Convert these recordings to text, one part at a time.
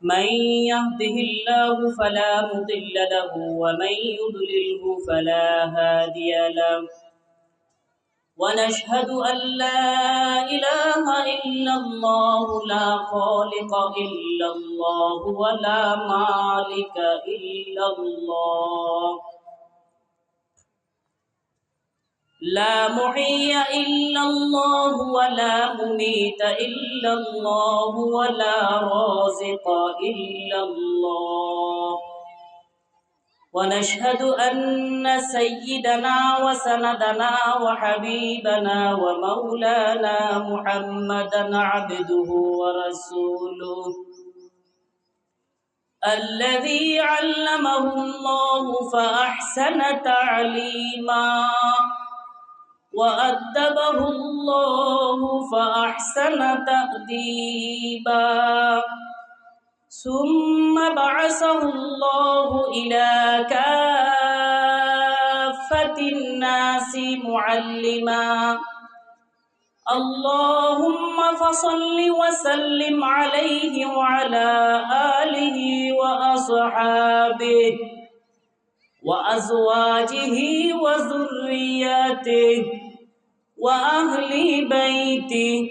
من يهده الله فلا مضل له ومن يضلله فلا هادي له ونشهد أن لا إله إلا الله لا خالق إلا الله ولا مالك إلا الله لا محيي إلا الله ولا مميت إلا الله ولا رازق إلا الله ونشهد أن سيدنا وسندنا وحبيبنا ومولانا محمدا عبده ورسوله الذي علمه الله فأحسن تعليما وأدبه الله فأحسن تأديبا ثم بعثه الله إلى كافة الناس معلما اللهم فصل وسلم عليه وعلى آله وأصحابه وأزواجه وذرياته وأهل بيته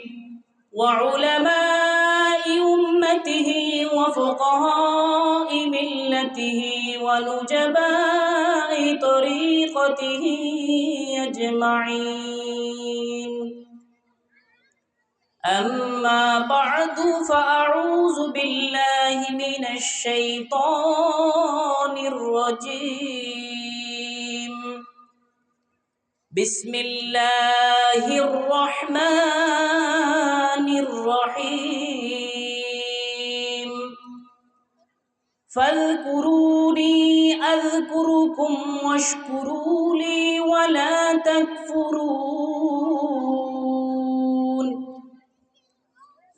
وعلماء أمته وفقهاء ملته ونجباء طريقته أجمعين أما بعد فأعوذ بالله من الشيطان الرجيم بسم الله الرحمن الرحيم فاذكروني أذكركم واشكروا لي ولا تكفرون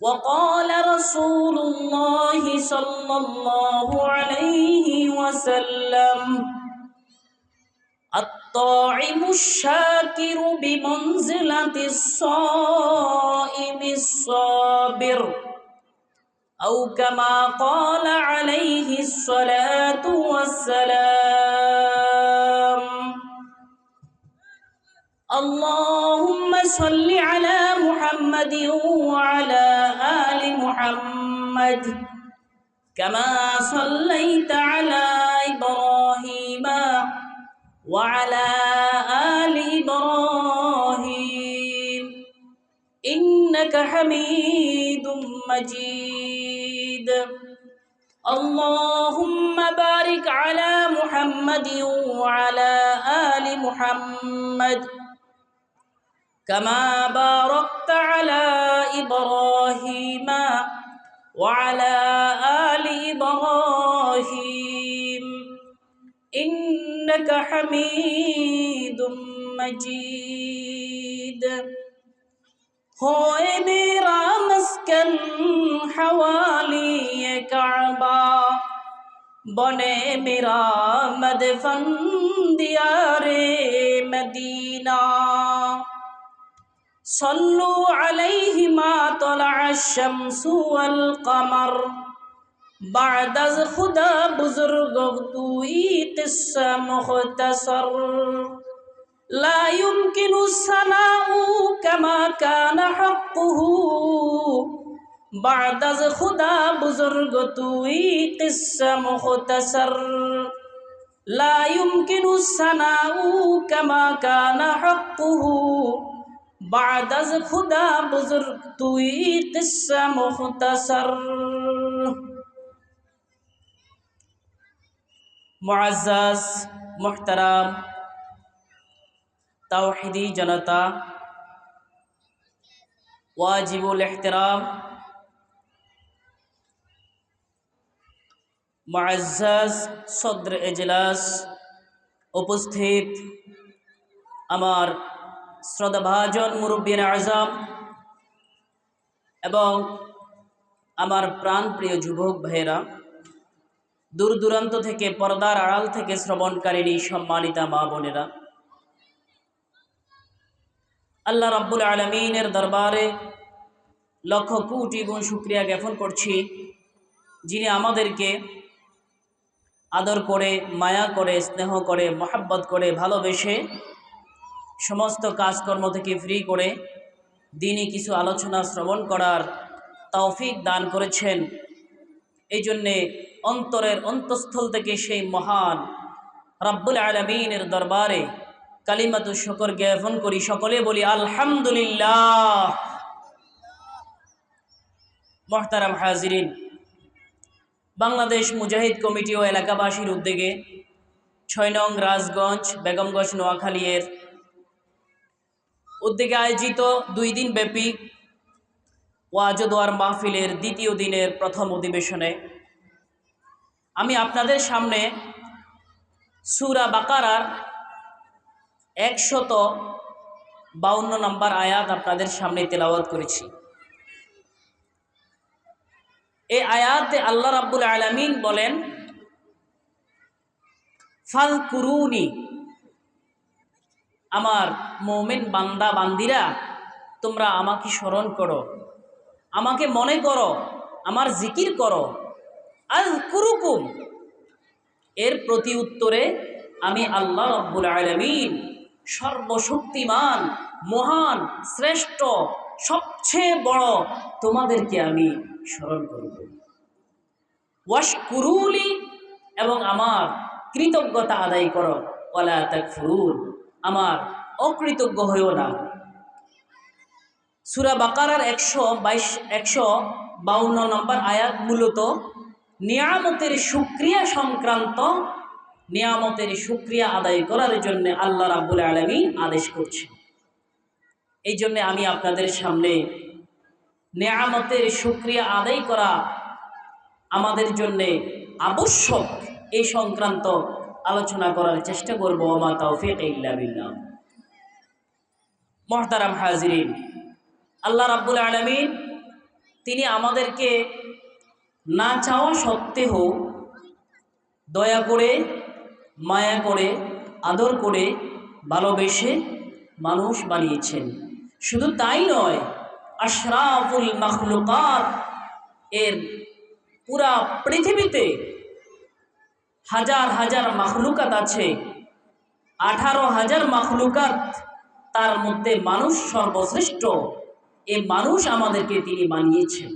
وقال رسول الله صلى الله عليه وسلم الطاعم الشاكر بمنزلة الصائم الصابر أو كما قال عليه الصلاة والسلام اللهم صل على محمد وعلى آل محمد كما صليت على إبراهيم وعلى آل إبراهيم إنك حميد مجيد اللهم بارك على محمد وعلى آل محمد كما باركت على إبراهيم وعلى آل إبراهيم إنك حميد مجيد ہوئے میرا مسکن حوالی کعبہ بنے میرا مدفن دیار مدینہ صلوا علیہ ما طلع الشمس والقمر بعد از خدا بزرگ توئی قصہ مختصر لا يمكن الثناء كما كان حقه بعد از خدا بزرگ توئی قصہ مختصر لا يمكن الثناء كما كان حقه بعد از خدا بزرگ توئی قصہ مختصر معزز محترم তাওহীদি জনতা ওয়াজিবুল ইহতিরাম মুআজ্জাজ সদর এজলাস উপস্থিত আমার শ্রদ্ধাভাজন মুরব্বিয়ান আযম এবং আমার প্রাণপ্রিয় যুবক ভাইয়েরা দূর দূরান্ত থেকে পর্দার আড়াল থেকে শ্রবণকারিণী সম্মানিতা মা বোনেরা আল্লাহ রাব্বুল আলামিনের দরবারে লক্ষ কোটি গুণ শুকরিয়া জ্ঞাপন করছি, যিনি আমাদেরকে আদর করে, মায়া করে, স্নেহ করে, মহাব্বত করে, ভালোবেসে সমস্ত কাজকর্ম থেকে ফ্রি করে দিনই কিছু আলোচনা শ্রবণ করার তৌফিক দান করেছেন। এই জন্যে অন্তরের অন্তঃস্থল থেকে সেই মহান রব্বুল আলামিনের দরবারে কালিমাতু শুকর জ্ঞাপন করি। সকলে বলি আলহামদুলিল্লাহ। মুহতারাম হাজিরিন, বাংলাদেশ মুজাহিদ কমিটি ও এলাকাবাসীর উদ্যোগে ৬ নং রাজগঞ্জ বেগমগঞ্জ নোয়াখালীর উদ্যোগে আয়োজিত ২ দিন ব্যাপী ওয়াজ ও দোয়ার মাহফিলের দ্বিতীয় দিনের প্রথম অধিবেশনে আমি আপনাদের সামনে সূরা বাকারার ১৫২ নম্বর আয়াত আপনাদের সামনে তেলাওয়াত করেছি। এই আয়াতে আল্লাহ রাব্বুল আলামিন বলেন, ফাযকুরুনি, আমার মুমিন বান্দা বান্দিরা তোমরা আমাকে স্মরণ করো, আমাকে মনে করো, আমার জিকির করো। আযকুরুকুম, এর প্রতি উত্তরে আমি আল্লাহ রাব্বুল আলামিন সর্বশক্তিমান, মহান, শ্রেষ্ঠ, সবচেয়ে বড় তোমাদেরকে আমি স্মরণ করব। ওয়াশকুরুলি, এবং আমার কৃতজ্ঞতা আদায় করো। ওয়ালা তাকফুরুন, আমার অকৃতজ্ঞ হইও না। সূরা বাকারার ১৫২ নম্বর আয়াত মূলত নিয়ামতের শুকরিয়া সংক্রান্ত, নিয়ামতের শুকরিয়া আদায় করার জন্য আল্লাহ রাব্বুল আলামিন আদেশ করছেন। এই জন্য আমি আপনাদের সামনে নিয়ামতের শুকরিয়া আদায় করা আমাদের জন্যে আবশ্যক এই সংক্রান্ত আলোচনা করার চেষ্টা করব। ওমা তাওফীক ইল্লা বিল্লাহ। মুহতারাম হাজিরিন, আল্লাহ রাব্বুল আলামিন তিনি আমাদেরকে না চাওয়া সত্ত্বেও দয়া করে, মায়া করে, আদর করে, ভালোবেসে মানুষ বানিয়েছেন। শুধু তাই নয়, আশরাফুল মাখলুকাত, এর পুরা পৃথিবীতে হাজার হাজার মাখলুকাত আছে, 18,000 মাখলুকাত, তার মধ্যে মানুষ সর্বশ্রেষ্ঠ। এই মানুষ আমাদেরকে তিনি বানিয়েছেন।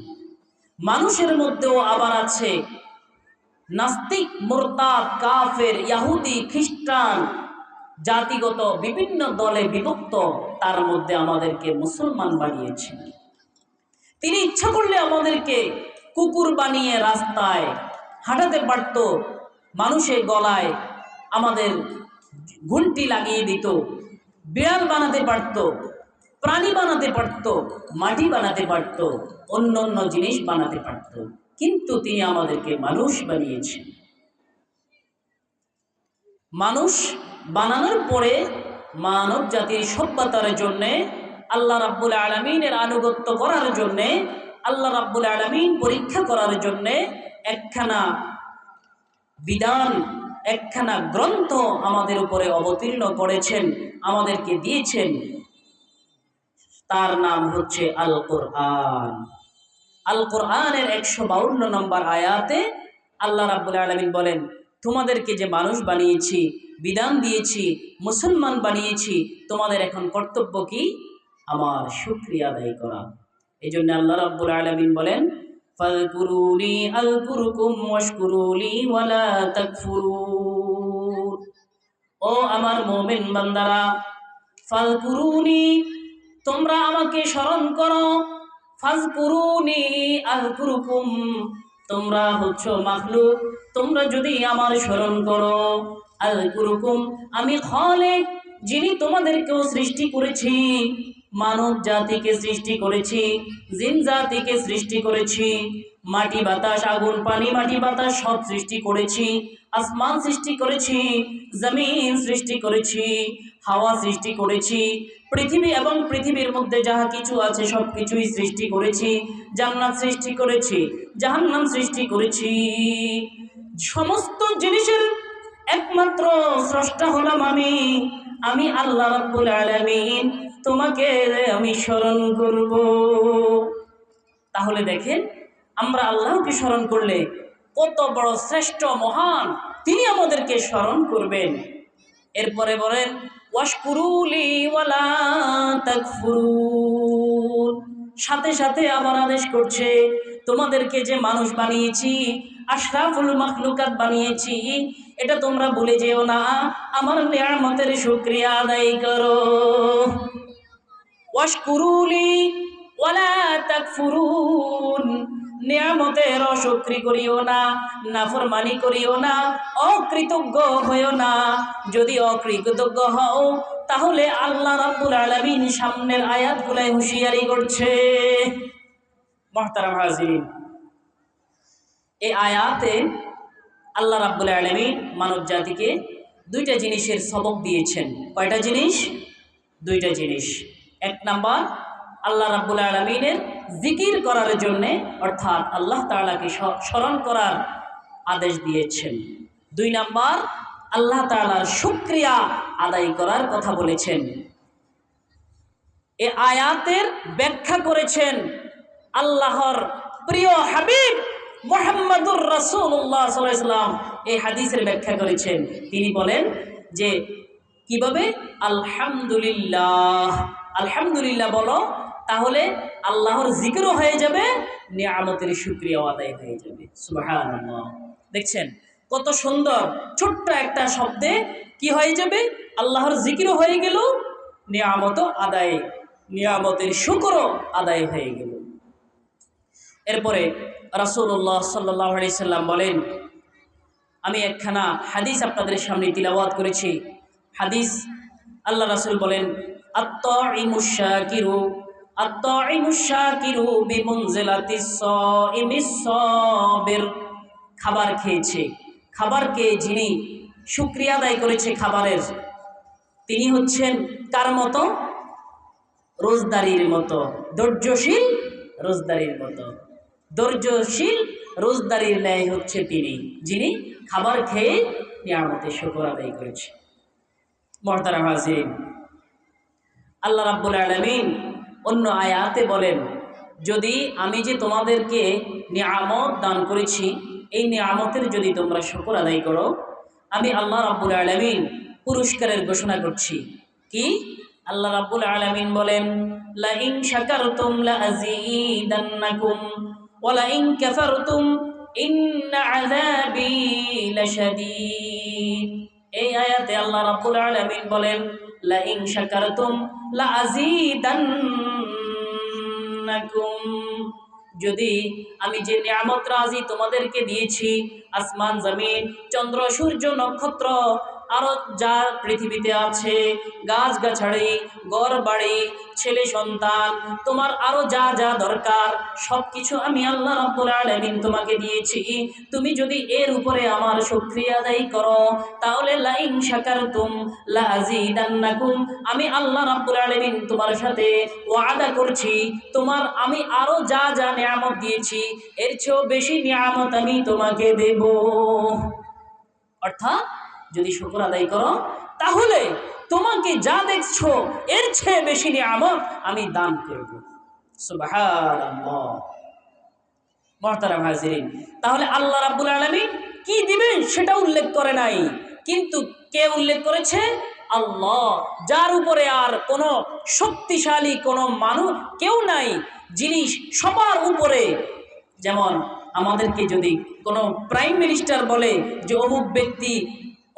মানুষের মধ্যেও আবার আছে নাস্তিক, মুরতাদ, কাফের, ইহুদি, খ্রিস্টান, জাতিগত বিভিন্ন দলে বিভক্ত। তার মধ্যে আমাদেরকে মুসলমান বানিয়েছেন। তিনি ইচ্ছা করলে আমাদেরকে কুকুর বানিয়ে রাস্তায় হাঁটাতে পারত, মানুষের গলায় আমাদের ঘুঁটি লাগিয়ে দিত, বিড়াল বানাতে পারত, প্রাণী বানাতে পারত, মাটি বানাতে পারত, অন্য অন্য জিনিস বানাতে পারত, কিন্তু তিনি আমাদেরকে মানুষ বানিয়েছেন। মানুষ বানানোর পরে মানব জাতির সভ্যতার জন্যে, আল্লাহ রাব্বুল আলামিনের আনুগত্য করার জন্যে, আল্লাহ রাব্বুল আলামিন পরীক্ষা করার জন্যে একখানা বিধান, একখানা গ্রন্থ আমাদের উপরে অবতীর্ণ করেছেন, আমাদেরকে দিয়েছেন। তার নাম হচ্ছে আল কোরআন। আল কোরআনের ১৫২ নম্বর আয়াতে আল্লাহ রাব্বুল আলামিন বলেন, তোমাদেরকে যে মানুষ বানিয়েছি, বিধান দিয়েছি, মুসলমান বানিয়েছি, তোমাদের এখন কর্তব্য কি? আমার শুকরিয়া আদায় করা। এই জন্য আল্লাহ রাব্বুল আলামিন বলেন, ফাযকুরুনি আযকুরকুম ওয়াশকুরুলি ওয়ালা তাকফুরুন। ও আমার মুমিন বান্দারা, ফাযকুরুনি, তোমরা আমাকে স্মরণ করো। ফাযকুরুনি আযকুরকুম, তোমরা হচ্ছ মাখলুক, তোমরা যদি আমার স্মরণ করো। আযকুরকুম, আমি খালিক, যিনি তোমাদেরকেও সৃষ্টি করেছি, মানব জাতিকে সৃষ্টি করেছি, জিন জাতিকে সৃষ্টি করেছি, মাটি বাতাস, আগুন পানি, মাটি বাতাস সব সৃষ্টি করেছি, আসমান সৃষ্টি করেছি, জমিন সৃষ্টি করেছি, হাওয়া সৃষ্টি করেছি, পৃথিবী এবং পৃথিবীর মধ্যে যাহা কিছু আছে সব কিছুই সৃষ্টি করেছি, জান্নাত সৃষ্টি করেছি, জাহান্নাম সৃষ্টি করেছি। সমস্ত জিনিসের একমাত্র স্রষ্টা হলাম আমি আল্লাহ রাব্বুল আলামিন। তোমাকে আমি স্মরণ করব। তাহলে দেখেন আমরা আল্লাহকে স্মরণ করলে কত বড় শ্রেষ্ঠ মহান তিনি আমাদেরকে স্মরণ করবেন। এরপরে বলেন ওয়াশকুরুলি ওয়ালা তাকফুরুন, সাথে সাথে আবার আদেশ করছে তোমাদেরকে যে মানুষ বানিয়েছি, আশরাফুল মাখলুকাত বানিয়েছি, এটা তোমরা ভুলে যেও না, আমার নিয়ামতের শুকরিয়া আদায় করো। ওয়াশকুরুলি ওয়ালা তাকফুরুন, নিয়ামতের অশুকরি করিও না, নাফরমানি করিও না, অকৃতজ্ঞ হইও না। যদি অকৃতজ্ঞ হও তাহলে আল্লাহ রাব্বুল আলামিন সামনের আয়াতগুলাই হুঁশিয়ারি করছে। মুহতারাম হাজিরিন, এই আয়াতে আল্লাহ রাব্বুল আলামিন মানব জাতিকে দুইটা জিনিসের সবক দিয়েছেন। কয়টা জিনিস? দুইটা জিনিস। এক নাম্বার, আল্লাহ রাব্বুল আলামিনের জিকির করার জন্যে, অর্থাৎ আল্লাহ তাআলাকে স্মরণ করার আদেশ দিয়েছেন। দুই নাম্বার, আল্লাহ তাআলার শুকরিয়া আদায় করার কথা বলেছেন। এই আয়াতের ব্যাখ্যা করেছেন আল্লাহর প্রিয় হাবিব মুহাম্মদুর রাসূলুল্লাহ সাল্লাল্লাহু আলাইহি ওয়াসাল্লাম। এই হাদিসের ব্যাখ্যা করেছেন। তিনি বলেন যে কিভাবে আলহামদুলিল্লাহ, আলহামদুলিল্লাহ বলো, তাহলে আল্লাহর জিকিরও হয়ে যাবে, নিয়ামতের শুকরিয়া আদায় হয়ে যাবে। সুবহানাল্লাহ। দেখছেন কত সুন্দর, ছোট্ট একটা শব্দে কি হয়ে যাবে? আল্লাহর জিকিরও হয়ে গেল, নিয়ামতও আদায়, নিয়ামতের শুকরও আদায় হয়ে গেল। এরপরে রাসূলুল্লাহ সাল্লাল্লাহু আলাইহি সাল্লাম বলেন, আমি একখানা হাদিস আপনাদের সামনে তিলাওয়াত করেছি। হাদিস, আল্লাহ রাসূল বলেন, আত-তাঈমুশ শাকিরু, আত-তাঈমুশ শাকিরু বিমুনজিলাতিস সাইমিস সাবির। খাবার খেয়েছে, খাবারকে যিনি শুকরিয়া আদায় করেছে খাবারের, তিনি হচ্ছেন কার মতো? রোজদারির মতো, ধৈর্যশীল রোজদারির মতো। ধৈর্যশীল রোজদারির ন্যায় হচ্ছে তিনি, যিনি খাবার খেয়ে নিয়ামতের শুকর আদায় করেছে। মুহতারাম হাজিরিন, আল্লাহ রাব্বুল আলামিন অন্য আয়াতে বলেন, যদি আমি যে তোমাদেরকে নিয়ামত দান করেছি, এই নিয়ামতের যদি তোমরা শুকর আদায় করো, আমি আল্লাহ রাব্বুল আলামিন পুরস্কারের ঘোষণা করছি। কি? আল্লাহ রাব্বুল আলামিন বলেন, লা ইন শাকারতুম লা আযীদান্নাকুম ওয়া লা ইন কাফারতুম ইন্না আযাবি লাশাদীদ। এই আয়াতে আল্লাহ রাব্বুল আলামিন বলেন, লা ইন শাকারতুম লা আযীদান্নাকুম, যদি আমি যে নিয়ামত রাজি তোমাদেরকে দিয়েছি, আসমান জমিন, চন্দ্র সূর্য নক্ষত্র, আরো যা পৃথিবীতে আছে, গাছগাছালি, ঘর বাড়ি, ছেলে সন্তান, তোমার আরো যা যা দরকার সবকিছু আমি আল্লাহ রাব্বুল আলামিন তোমাকে দিয়েছি। তুমি যদি এর উপরে আমার শুকরিয়া আদায় করো, তাহলে লা ইন শাকারতুম লা আযীদান্নাকুম, আমি আল্লাহ রাব্বুল আলামিন তোমার সাথে ওয়াদা করছি, তোমার আমি আরো যা যা নিয়ামত দিয়েছি এর চেয়েও বেশি নিয়ামত আমি তোমাকে দেব। অর্থাৎ যদি শুকর আদায় করো, তাহলে তোমাকে যা দেখছো এর চেয়ে বেশি নিয়ামত আমি দান করব। সুবহানাল্লাহ। মুহতারাম হাজিরিন, তাহলে আল্লাহ রাব্বুল আলামিন কি দিবেন সেটা উল্লেখ করে নাই, কিন্তু কে উল্লেখ করেছে? আল্লাহ, যার উপরে আর কোনো শক্তিশালী কোনো মানুষ কেউ নাই, যিনি সবার উপরে। যেমন আমাদেরকে যদি কোনো প্রাইম মিনিস্টার বলে যে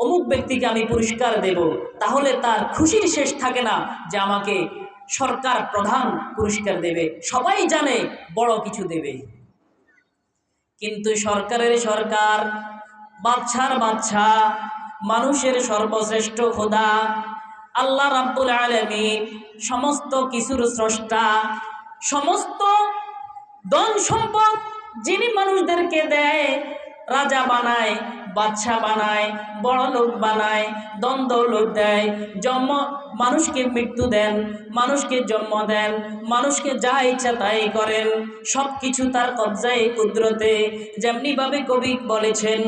অমুক ব্যক্তিকে আমি পুরস্কার দেব, তাহলে তার খুশির শেষ থাকে না যে আমাকে সরকার প্রধান পুরস্কার দেবে, সবাই জানে বড় কিছু দেবে। কিন্তু সরকারের সরকার, বাদশার বাদশা, মানুষের সর্বশ্রেষ্ঠ খোদা আল্লাহ রাব্বুল আলামিন, সমস্ত কিছুর স্রষ্টা, সমস্ত ধন সম্পদ যিনি মানুষদেরকে দেয়, রাজা বানায়, বাদশা বানায়, বড় লোক বানায়, ধন দৌলত দেয়, মানুষকে মৃত্যু দেন, মানুষকে জন্ম দেন, মানুষকে যা ইচ্ছা তাই করেন, সব কিছু তার কবজায়, কুদরতে। যেমনি ভাবে কবি বলেছেন,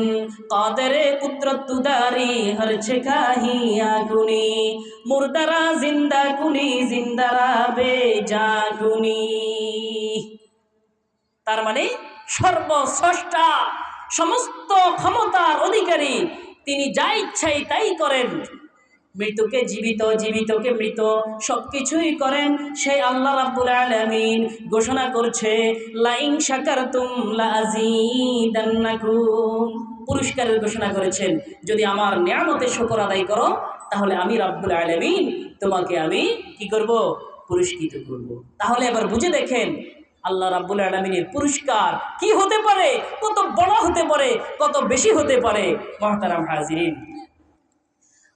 কাদেরে কুদরত তুদারি হর ছেকাহিয়া কুনি, মুর্দারা জিন্দা কুনি, জিন্দারা বেজা কুনি। তার মানে সর্বস্রষ্টা, সমস্ত ক্ষমতার অধিকারী, তিনি যা ইচ্ছাই তাই করেন। মৃত্যুকে জীবিত, জীবিতকে মৃত, সবকিছুই করেন সেই আল্লাহ রাব্বুল আলামিন। ঘোষণা করছে লাইন শাকারতুম লাযীদান্নাকুম, পুরস্কারের ঘোষণা করেছেন, যদি আমার নিয়ামতের শুকর আদায় করো তাহলে আমি রাব্বুল আলামিন তোমাকে আমি কি করব? পুরস্কৃত করব। তাহলে এবার বুঝে দেখেন আল্লাহ রাব্বুল আলামিনের পুরস্কার কি হতে পারে, কত বড় হতে পারে, কত বেশি হতে পারে। মুহতারাম হাজিরিন,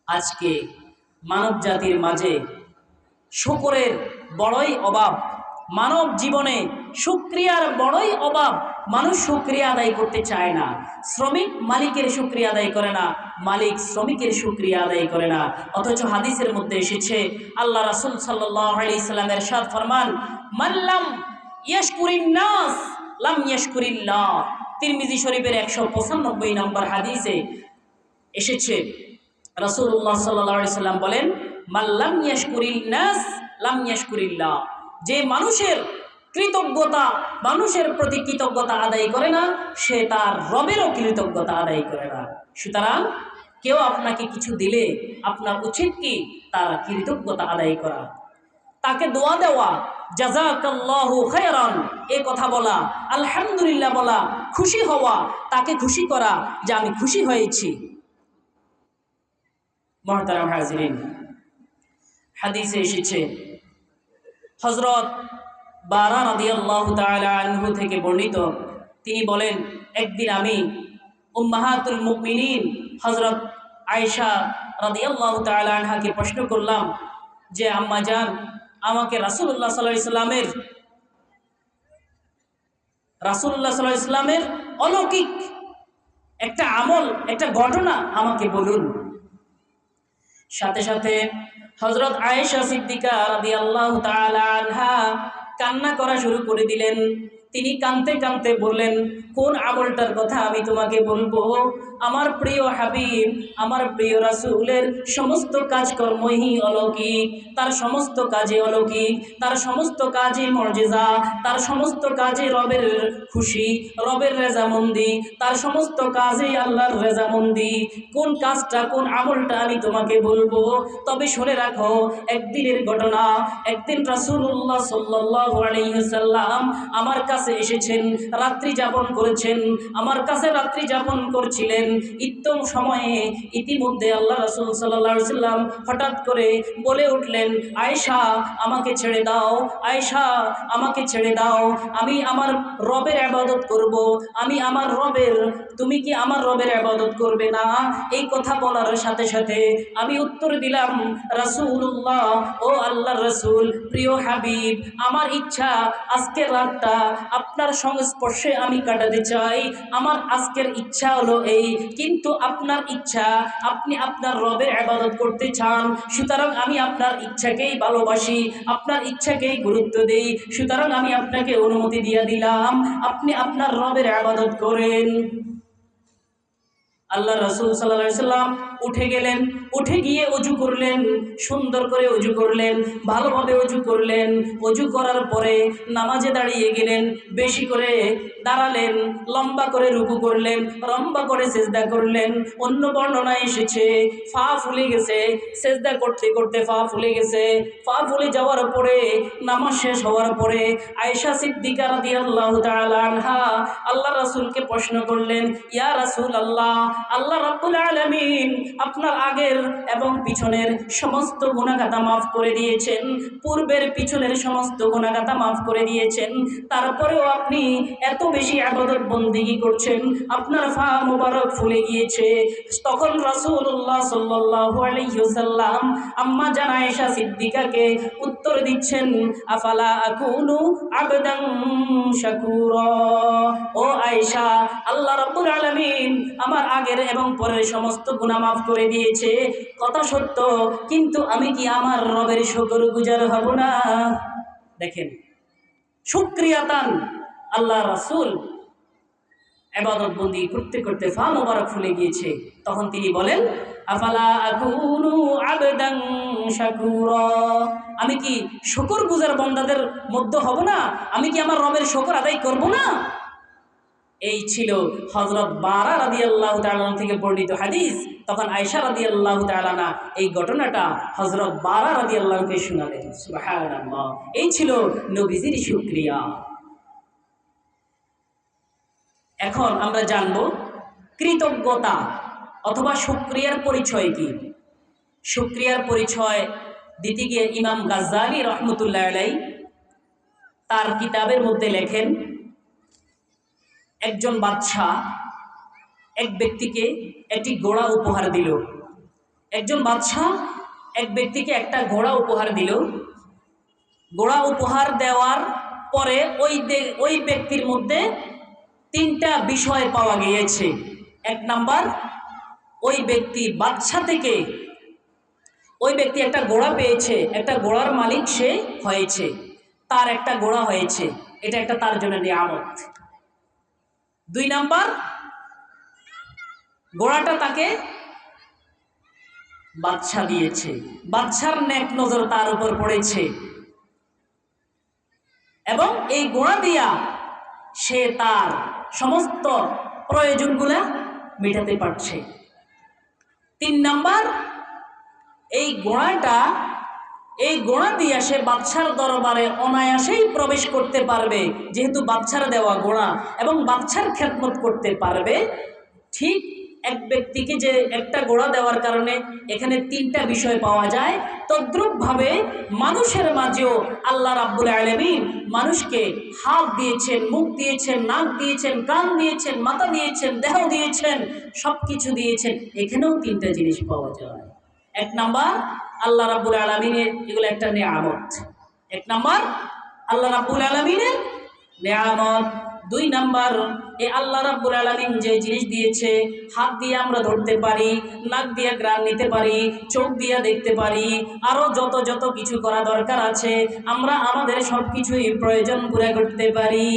আজকে মানব জাতির মাঝে শুকরের বড়ই অভাব, মানব জীবনে শুকরিয়ার বড়ই অভাব। মানুষ শুকরিয়া আদায় করতে চায় না। শ্রমিক মালিকের শুকরিয়া আদায় করে না, মালিক শ্রমিকের শুকরিয়া আদায় করে না। অথচ হাদিসের মধ্যে এসেছে আল্লাহ রাসূল সাল্লাল্লাহু আলাইহি সাল্লামের ইরশাদ ফরমান, মাল্লাম ইয়াশকুরিন নাস লাম ইয়াশকুরিল্লাহ। তিরমিজি শরীফের 195 নম্বর হাদিসে এসেছে রাসূলুল্লাহ সাল্লাল্লাহু আলাইহি সাল্লাম বলেন, মাল্লাম ইয়াশকুরিন নাস লাম ইয়াশকুরিল্লাহ। যে মানুষের কৃতজ্ঞতা, মানুষের প্রতি কৃতজ্ঞতা আদায় করে না, সে তার রবেরও কৃতজ্ঞতা আদায় করে না। সুতরাং কেউ আপনাকে কিছু দিলে আপনার উচিত কি? তার কৃতজ্ঞতা আদায় করা, তাকে দোয়া দেওয়া, জাযাকাল্লাহু খায়রান এই কথা বলা, আলহামদুলিল্লাহ বলা, খুশি হওয়া, তাকে খুশি করা যে আমি খুশি হয়েছি। মুহতারাম হাজিরিন, হাদিসে এসেছে হযরত বারা রাদিয়াল্লাহু তাআলা আনহু থেকে বর্ণিত, তিনি বলেন, একদিন আমি উম্মাহাতুল মুমিনিন হযরত আয়েশা রাদিয়াল্লাহু তাআলা আনহাকে প্রশ্ন করলাম যে আম্মা জান, আমাকে রাসূলুল্লাহ সাল্লাল্লাহু আলাইহি সাল্লামের অলৌকিক একটা আমল, একটা ঘটনা আমাকে বলুন। সাথে সাথে হযরত আয়েশা সিদ্দিকা রাদিয়াল্লাহু তাআলা আনহা কান্না করা শুরু করে দিলেন। তিনি কাঁদতে কাঁদতে বললেন, কোন আমলটার কথা আমি তোমাকে বলবো? আমার প্রিয় হাবিব, আমার প্রিয় রাসূলের সমস্ত কাজকর্মই অলৌকিক, তার সমস্ত কাজে অলৌকিক, তার সমস্ত কাজে মুজিজা, তার সমস্ত কাজে রবের খুশি, রবের রেজামন্দি, তার সমস্ত কাজে আল্লাহর রেজামন্দি। কোন কাজটা, কোন আমলটা আমি তোমাকে বলবো? তবে শুনে রাখো, একদিনের ঘটনা। একদিন রাসূলুল্লাহ সাল্লাল্লাহু আলাইহি ওয়াসাল্লাম আমার কাছে এসেছেন, রাত্রি যাপন করেছেন, আমার কাছে রাত্রি যাপন করছিলেন। ইত্যম সময়ে ইতিমধ্যে আল্লাহ রাসূল সাল্লাল্লাহু আলাইহি ওয়াসাল্লাম হঠাৎ করে বলে উঠলেন, আয়েশা আমাকে ছেড়ে দাও, আয়েশা আমাকে ছেড়ে দাও, আমি আমার রবের ইবাদত করব, আমি আমার রবের, তুমি কি আমার রবের ইবাদত করবে না? এই কথা বলার সাথে সাথে আমি উত্তর দিলাম, রাসূলুল্লাহ, ও আল্লাহর রাসূল, প্রিয় হাবিব, আমার ইচ্ছা আজকের রাতটা আপনার সংস্পর্শে আমি কাটাতে চাই। আমার আজকের ইচ্ছা হলো এই, কিন্তু আপনার ইচ্ছা, আপনি আপনার রবের ইবাদত করতে চান, সুতরাং আমি আপনার ইচ্ছাকেই ভালোবাসি, আপনার ইচ্ছাকেই গুরুত্ব দেই, সুতরাং আমি আপনাকে অনুমতি দিয়ে দিলাম, আপনি আপনার রবের ইবাদত করেন। আল্লাহ রাসূল সাল্লাল্লাহু আলাইহি ওয়াসাল্লাম উঠে গেলেন, উঠে গিয়ে অজু করলেন, সুন্দর করে অজু করলেন, ভালোভাবে অজু করলেন। অজু করার পরে নামাজে দাঁড়িয়ে গেলেন, বেশি করে দাঁড়ালেন, লম্বা করে রুকু করলেন, লম্বা করে সেজদা করলেন। অন্য বর্ণনায় এসেছে পা ফুলে গেছে, সেজদা করতে করতে পা ফুলে গেছে। পা ফুলে যাওয়ার পরে নামাজ শেষ হওয়ার পরে আয়েশা সিদ্দিকা রাদিয়াল্লাহু তাআলা আনহা আল্লাহ রাসূলকে প্রশ্ন করলেন, ইয়া রাসূলুল্লাহ, আল্লাহ রাব্বুল আলামিন আপনার আগের এবং পিছনের সমস্ত গুনাহগাতা মাফ করে দিয়েছেন, পূর্বের পিছনের সমস্ত গুনাহগাতা মাফ করে দিয়েছেন, তারপরেও আপনি এত বেশি ইবাদত বন্দেগী করছেন, আপনার পা মোবারক ফুলে গিয়েছে। তখন রাসূলুল্লাহ সাল্লাল্লাহু আলাইহি ওয়াসাল্লাম আম্মা জান আয়েশা সিদ্দিকাকে উত্তর দিচ্ছেন, আফালা আকুনু আবদান শাকুরা, ও আয়েশা, আল্লাহ রাব্বুল আলামিন আমার আগের এবং পরের সমস্ত গুনাহ মাফ করে দিয়েছে, কথা সত্য, কিন্তু আমি কি আমার রবের শুকরগুজার হব না? দেখেন, শুকরিয়াতান আল্লাহ রাসূল ইবাদত বন্দি করতে করতে পা মোবারক ফুলে গিয়েছে। তখন তিনি বলেন, আফালা আকুনু আবদান শাকুরা, আমি কি শুকরগুজার বান্দাদের মধ্যে হব না? আমি কি আমার রবের শুকর আদায় করব না? এই ছিল হযরত বারা রাদিয়াল্লাহু তাআলা থেকে বর্ণিত হাদিস। তখন আয়েশা রাদিয়াল্লাহু তাআলা এই ঘটনাটা হযরত বারা রাদিয়াল্লাহুকে শোনালেন। সুবহানাল্লাহ, এই ছিল নবীজির শুকরিয়া। এখন আমরা জানব কৃতজ্ঞতা অথবা শুকরিয়ার পরিচয় কি। শুকরিয়ার পরিচয় দিতে গিয়ে ইমাম গাজ্জালী রহমতুল্লাহ আলাইহি তার কিতাবের মধ্যে লেখেন, একজন বাদশাহ এক ব্যক্তিকে একটি ঘোড়া উপহার দিল। একজন বাদশাহ এক ব্যক্তিকে একটা ঘোড়া উপহার দিল। ঘোড়া উপহার দেওয়ার পরে ওই ব্যক্তির মধ্যে তিনটা বিষয় পাওয়া গিয়েছে। এক নাম্বার, ওই ব্যক্তি বাদশা থেকে ওই ব্যক্তি একটা ঘোড়া পেয়েছে, একটা ঘোড়ার মালিক সে হয়েছে, তার একটা ঘোড়া হয়েছে, এটা একটা তার জন্য নিয়ামত। দুই নাম্বার, ঘোড়াটা তাকে বাদশা দিয়েছে, বাদশার নেক নজর তার উপর পড়েছে এবং এই ঘোড়া দিয়া সে তার সমস্ত প্রয়োজনগুলা মেটাতে পারছে। তিন নাম্বার, এই ঘোড়া দিয়া সে বাদশার দরবারে অনায়াসেই প্রবেশ করতে পারবে, যেহেতু বাদশার দেওয়া ঘোড়া, এবং বাদশার খেদমত করতে পারবে। ঠিক এক ব্যক্তিকে যে একটা ঘোড়া দেওয়ার কারণে এখানে তিনটা বিষয় পাওয়া যায়, তদ্রূপভাবে মানুষের মাঝেও আল্লাহ রাব্বুল আলামিন মানুষকে হাত দিয়েছেন, মুখ দিয়েছেন, নাক দিয়েছেন, কান দিয়েছেন, মাথা দিয়েছেন, দেহ দিয়েছেন, সব কিছু দিয়েছেন। এখানেও তিনটা জিনিস পাওয়া যায়। এক নাম্বার, আল্লাহ রাব্বুল আলামিনের এগুলো একটা নিয়ামত। এক নাম্বার, আল্লাহ রাব্বুল আলামিনের নিয়ামত। দুই নাম্বার, এই আল্লাহ রাব্বুল আলামিন যে জিনিস দিয়েছে, হাত দিয়ে আমরা ধরতে পারি, নাক দিয়ে ঘ্রাণ নিতে পারি, চোখ দিয়ে দেখতে পারি, আরো যত যত কিছু করা দরকার আছে, আমরা আমাদের সব কিছুই প্রয়োজন পুরা করতে পারি।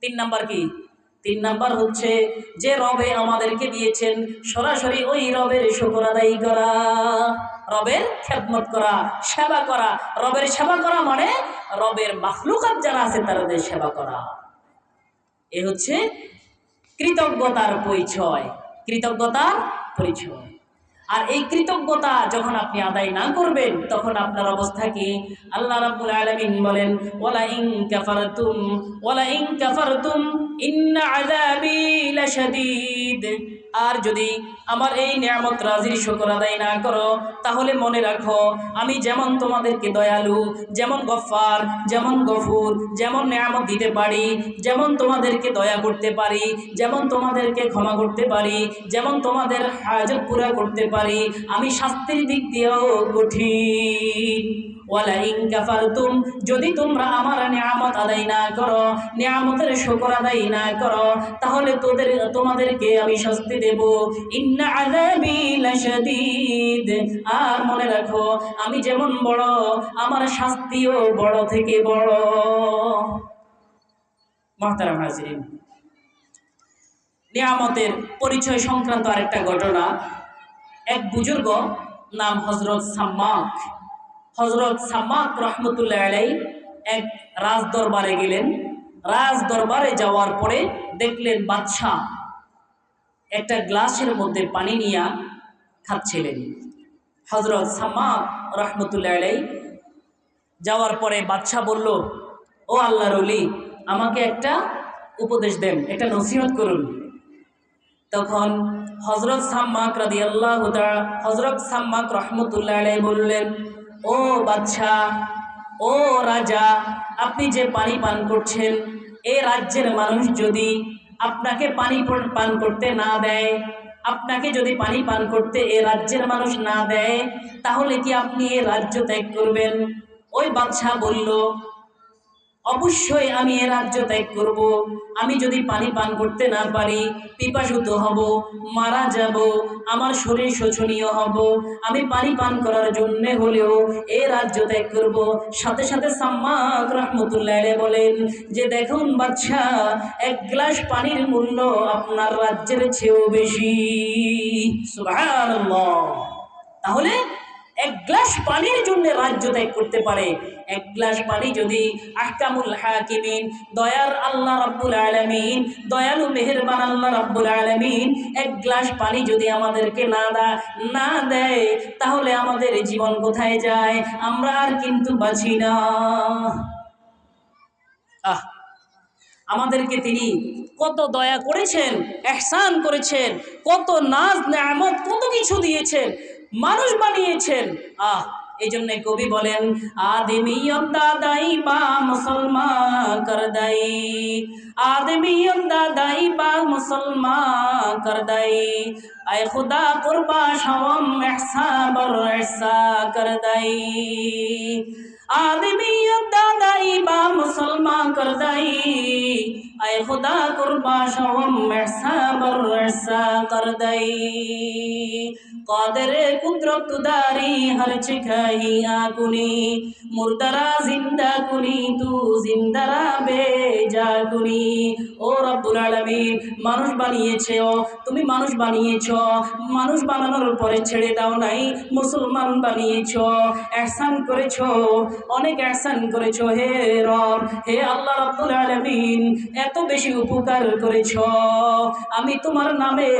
তিন নাম্বার কি? তিন নাম্বার হচ্ছে যে রবে আমাদেরকে দিয়েছেন, সরাসরি ওই রবের শুকর আদায় করা, রবের খেদমত করা, সেবা করা। রবের সেবা করা মানে রবের মাখলুকাত যারা আছে তাদের সেবা করা। এ হচ্ছে কৃতজ্ঞতার পরিচয়, কৃতজ্ঞতার পরিচয়। আর এই কৃতজ্ঞতা যখন আপনি আদায় না করবেন, তখন আপনার অবস্থা কি? আল্লাহ রাব্বুল আলামিন বলেন, ওয়ালা ইন কাফারতুম ইন্না আযাবি লাশাদীদ। আর যদি আমার এই নিয়ামত রাজির শুকর আদায় না করো, তাহলে মনে রাখো আমি যেমন তোমাদেরকে দয়ালু, যেমন গফফার, যেমন গফুর, যেমন নিয়ামত দিতে পারি, যেমন তোমাদেরকে দয়া করতে পারি, যেমন তোমাদেরকে ক্ষমা করতে পারি, যেমন তোমাদের হাজত পুরা করতে পারি, আমি শাস্তির দিক দিয়েও কঠিন। ওয়ালা ইন কাফারতুম, যদি তোমরা আমার নিয়ামত আদায় না করো, নিয়ামতের শুকর আদায় না করো, তাহলে তোমাদেরকে আমি শাস্তি দেব। ইন্না আযাবি লাশাদীদ, আর মনে রাখো আমি যেমন বড়, আমার শাস্তিও বড় থেকে বড়। মুহতারাম হাজিরিন, নিয়ামতের পরিচয় সংক্রান্ত আরেকটা ঘটনা। এক বুজুর্গ নাম হযরত সাম্মাক রহমতুল্লাহ আলাইহি এক রাজ দরবারে গেলেন। রাজ দরবারে যাওয়ার পরে দেখলেন বাদশাহ একটা গ্লাসের মধ্যে পানি নিয়ে খাচ্ছিলেন। হযরত সাম্মাক রহমতুল্লাহ আলাইহি যাওয়ার পরে বাদশাহ বলল, ও আল্লাহর ওলি, আমাকে একটা উপদেশ দেন, একটা নসিহত করুন। তখন হযরত সাম্মাক রহমতুল্লাহ আলাইহি বললেন, ও বাদশাহ, ও রাজা, আপনি যে পানি পান করছেন, এই রাজ্যের মানুষ যদি আপনাকে পানি পান করতে না দেয়, আপনাকে যদি পানি পান করতে এ রাজ্যের মানুষ না দেয়, তাহলে কি আপনি এ রাজ্য ত্যাগ করবেন? ওই বাদশাহ বলল, অবশ্যই আমি এ রাজ্য ত্যাগ করব। আমি যদি পানি পান করতে না পারি, পিপাসুত হব, মারা যাব, আমার শরীর শোচনীয় হব, আমি পানি পান করার জন্য হলেও এ রাজ্য ত্যাগ করব। সাথে সাথে সাম্মাক রহমতুল্লাহ আলাইহি বলেন যে দেখুন বাদশা, এক গ্লাস পানির মূল্য আপনার রাজ্যের চেয়েও বেশি। সুবহানাল্লাহ। তাহলে এক গ্লাস পানির জন্য রাজ্য ত্যাগ করতে পারে। এক গ্লাস পানি যদি আহকামুল হাকিমিন, দয়ার আল্লাহ রাব্বুল আলামিন, দয়ালু মেহেরবান আল্লাহ রাব্বুল আলামিন এক গ্লাস পানি যদি আমাদেরকে না দেয়, তাহলে আমাদের জীবন কোথায় যায়? আমরা আর কিন্তু বাঁচি না। আমাদেরকে তিনি কত দয়া করেছেন, ইহসান করেছেন, কত নাজ নেয়ামত, কত কিছু দিয়েছেন, মানুষ বানিয়েছেন। এই জন্য কবি বলেন আদমিয়ত দাদাই বা মুসলমান করদাই, আদমিয়ত দাদাই বা মুসলমান করদাই, আয় খুদা কুরবা শাওম ইহসা বর ইহসা করদাই, आदमियत दादाई बा मुसलमान कर दाई, आए खुदा कुर्बा शवम महसा बर महसा कर दाई, कादरे कुदरत दारी हर चिखाही आकुनी, मुर्दरा जिंदा कुनी तू जिंदरा बेजा कुनी। ও রব্বুল আলামিন, মানুষ বানিয়েছো, তুমি মানুষ বানিয়েছো, মানুষ বানানোর পরে ছেড়ে দাও নাই, মুসলমান বানিয়েছো, ইহসান করেছো, অনেক ইহসান করেছো হে রব, হে আল্লাহ রাব্বুল আলামিন, এত বেশি উপকার করেছো। আমি তোমার নামে,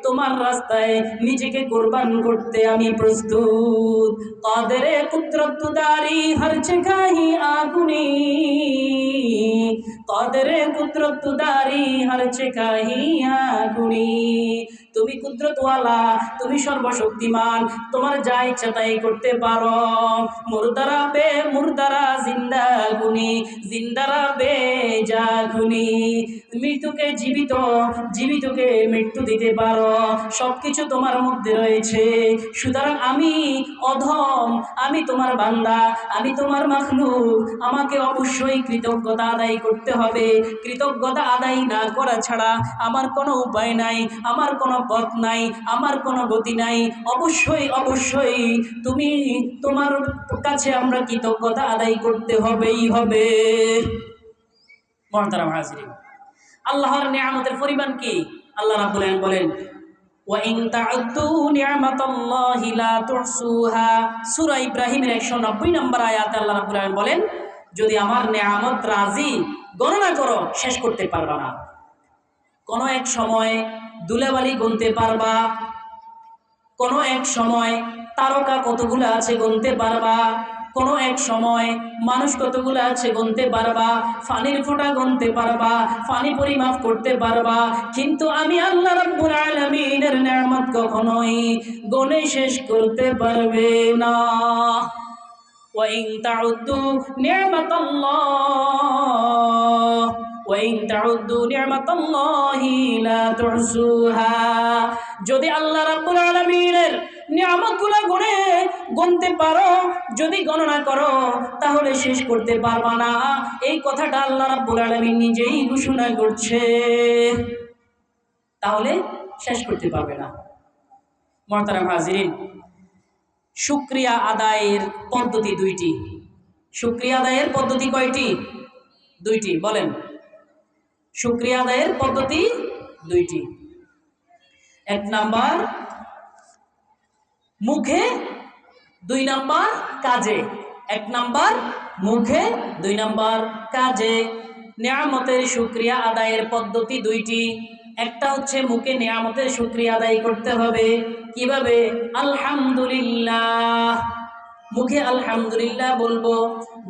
তোমার রাস্তায় নিজেকে কুরবান করতে আমি প্রস্তুত। কাদেরে কুদরত দারি হর জগাহি আগুনি, কাদেরে কুদরত দারি হর জগাহি আগুনি। তুমি কুদরতওয়ালা, তুমি সর্বশক্তিমান, তোমার যা ইচ্ছা তাই করতে পারো। মুর্দারা বে মুর্দারা জিন্দা গুনি, জিন্দারা বে জাগুনি। মৃত্যুকে জীবিত, জীবিতকে মৃত্যু দিতে পারো, সবকিছু তোমার মধ্যে রয়েছে। সুতরাং আমি অধম, আমি তোমার বান্দা, আমি তোমার মাখলুক, আমাকে অবশ্যই কৃতজ্ঞতা আদায় করতে হবে। কৃতজ্ঞতা আদায় না করা ছাড়া আমার কোনো উপায় নাই, আমার কোনো পথ নাই, আমার কোনো গতি নাই। অবশ্যই অবশ্যই তুমি, তোমার কাছে আমরা কৃতজ্ঞতা আদায় করতে হবেই হবে। মুহতারাম হাজিরিন, আল্লাহর নিয়ামতের পরিমাণ কি? আল্লাহ রাব্বুল আলামিন বলেন ওয়া ইন তা'উদ্দু নি'মাতাল্লাহি লা তুহসুহা। সূরা ইব্রাহিমের 190 নম্বর আয়াতে আল্লাহ রাব্বুল আলামিন বলেন, যদি আমার নিয়ামত রাজি গণনা করো শেষ করতে পারবা না। কোনো এক সময় দুলাবালি গুনতে পারবা, কোনো এক সময় তারকা কতগুলো আছে গুনতে পারবা, কোনো এক সময় মানুষ কতগুলো আছে গুনতে পারবা, পানির ফোঁটা গুনতে পারবা, পানি পরিমাপ করতে পারবা, কিন্তু আমি আল্লাহ রাব্বুল আলামিনের নিয়ামত কখনোই গুনে শেষ করতে পারবে না। ওয়া ইন তাউদ্দু নি'মাতাল্লাহ, ওয়া ইন তাউদ্দু নি'মাতাল্লাহি লা তুহসুহা। যদি আল্লাহ রাব্বুল আলামিনের নিয়ামতগুলো গুনতে পারো, যদি গণনা করো, তাহলে শেষ করতে পারবা না। এই কথাটা আল্লাহ রাব্বুল আলামিন নিজেই ঘোষণা করছে, তাহলে শেষ করতে পারবে না। মুহতারাম হাজিরিন, শুকরিয়া আদায়ের পদ্ধতি দুইটি। শুকরিয়া আদায়ের পদ্ধতি কয়টি? দুইটি। বলেন, শুকরিয়া আদায়ের পদ্ধতি দুইটি। এক নাম্বার মুখে, দুই নাম্বার কাজে। এক নাম্বার মুখে, দুই নাম্বার কাজে। নিয়ামতের শুকরিয়া আদায়ের পদ্ধতি দুইটি। একটা হচ্ছে মুখে নিয়ামতের শুকরিয়া আদায় করতে হবে। কিভাবে? আলহামদুলিল্লাহ, মুখে আলহামদুলিল্লাহ বলবো।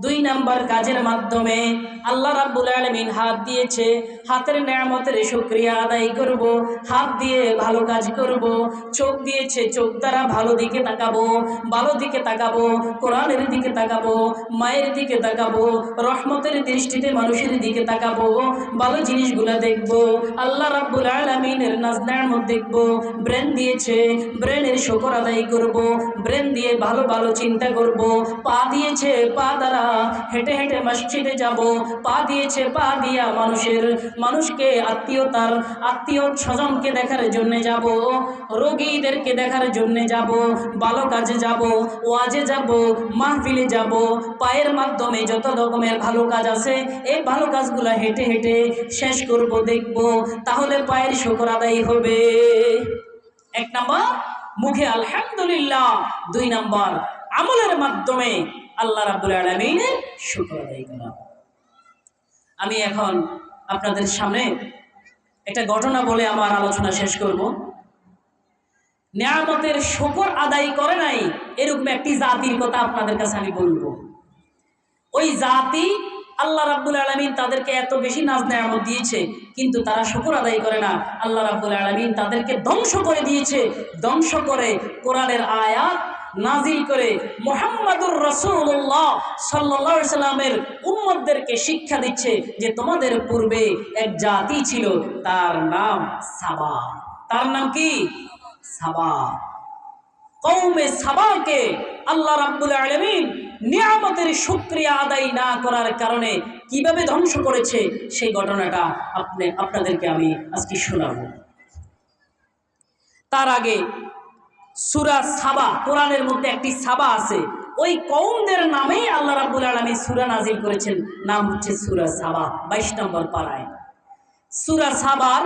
দুই নাম্বার কাজের মাধ্যমে। আল্লাহ রাব্বুল আলামিন হাত দিয়েছে, হাতের নেয়ামতের শুকরিয়া আদায় করব, হাত দিয়ে ভালো কাজ করব, চোখ দিয়েছে চোখ দ্বারা ভালো দিকে তাকাবো, ভালো দিকে তাকাবো, কোরআনের দিকে তাকাবো, মায়ের দিকে তাকাবো, রহমতের দৃষ্টিতে মানুষের দিকে তাকাবো, ভালো জিনিসগুলো দেখব, আল্লাহ রাব্বুল আলামিনের নাজ নেয়ামত দেখব। ব্রেন দিয়েছে, ব্রেনের শুকর আদায় করব, ব্রেন দিয়ে ভালো ভালো চিন্তা করব। পা দিয়েছে, পা দ্বারা হেঁটে হেঁটে মসজিদে যাব, পা দিয়েছে, পা দিয়া মানুষকে আত্মীয় স্বজনকে দেখার জন্য যাব, রোগীদেরকে দেখার জন্য যাব, ভালো কাজে যাব, ওয়াজে যাব, মাহফিলে যাব। পায়ের মাধ্যমে যত রকমের ভালো কাজ আছে এই ভালো কাজগুলো হেঁটে হেঁটে শেষ করব, দেখব, তাহলে পায়ের শুকর আদায় হবে। এক নাম্বার মুখে আলহামদুলিল্লাহ, দুই নাম্বার আমলের মাধ্যমে আল্লাহ রাব্বুল আলামিনের শুকর আদায় করা। আমি এখন আপনাদের সামনে একটা ঘটনা বলে আমার আলোচনা শেষ করব। নেয়ামতের শুকর আদায় করে নাই এরকম একটি জাতির কথা আপনাদের কাছে আমি বলবো। ওই জাতি আল্লাহ রাব্বুল আলামিন তাদেরকে এত বেশি নাজ নেয়ামত দিয়েছে, কিন্তু তারা শুকর আদায় করে না। আল্লাহ রাব্বুল আলামিন তাদেরকে ধ্বংস করে দিয়েছে, ধ্বংস করে কোরআনের আয়াত নাজিল করে মুহাম্মাদুর রাসূলুল্লাহ সাল্লাল্লাহু আলাইহি সাল্লামের উম্মতদেরকে শিক্ষা দিচ্ছে যে তোমাদের পূর্বে এক জাতি ছিল, তার নাম সাবা। তার নাম কি? সাবা। কওমে সাবাকে আল্লাহ রাব্বুল আলামিন নিয়ামতের শুকরিয়া আদায় না করার কারণে কিভাবে ধ্বংস করেছে সেই ঘটনাটা আপনাদেরকে আমি আজকে শোনাবো। তার আগে সূরা সাবা, কোরআনের মধ্যে একটি সাবা আছে, ওই কওমদের নামেই আল্লাহ রাব্বুল আলামিন সূরা নাজিল করেছেন, নাম হচ্ছে সূরা সাবা। 22 নম্বর পারায় সূরা সাবার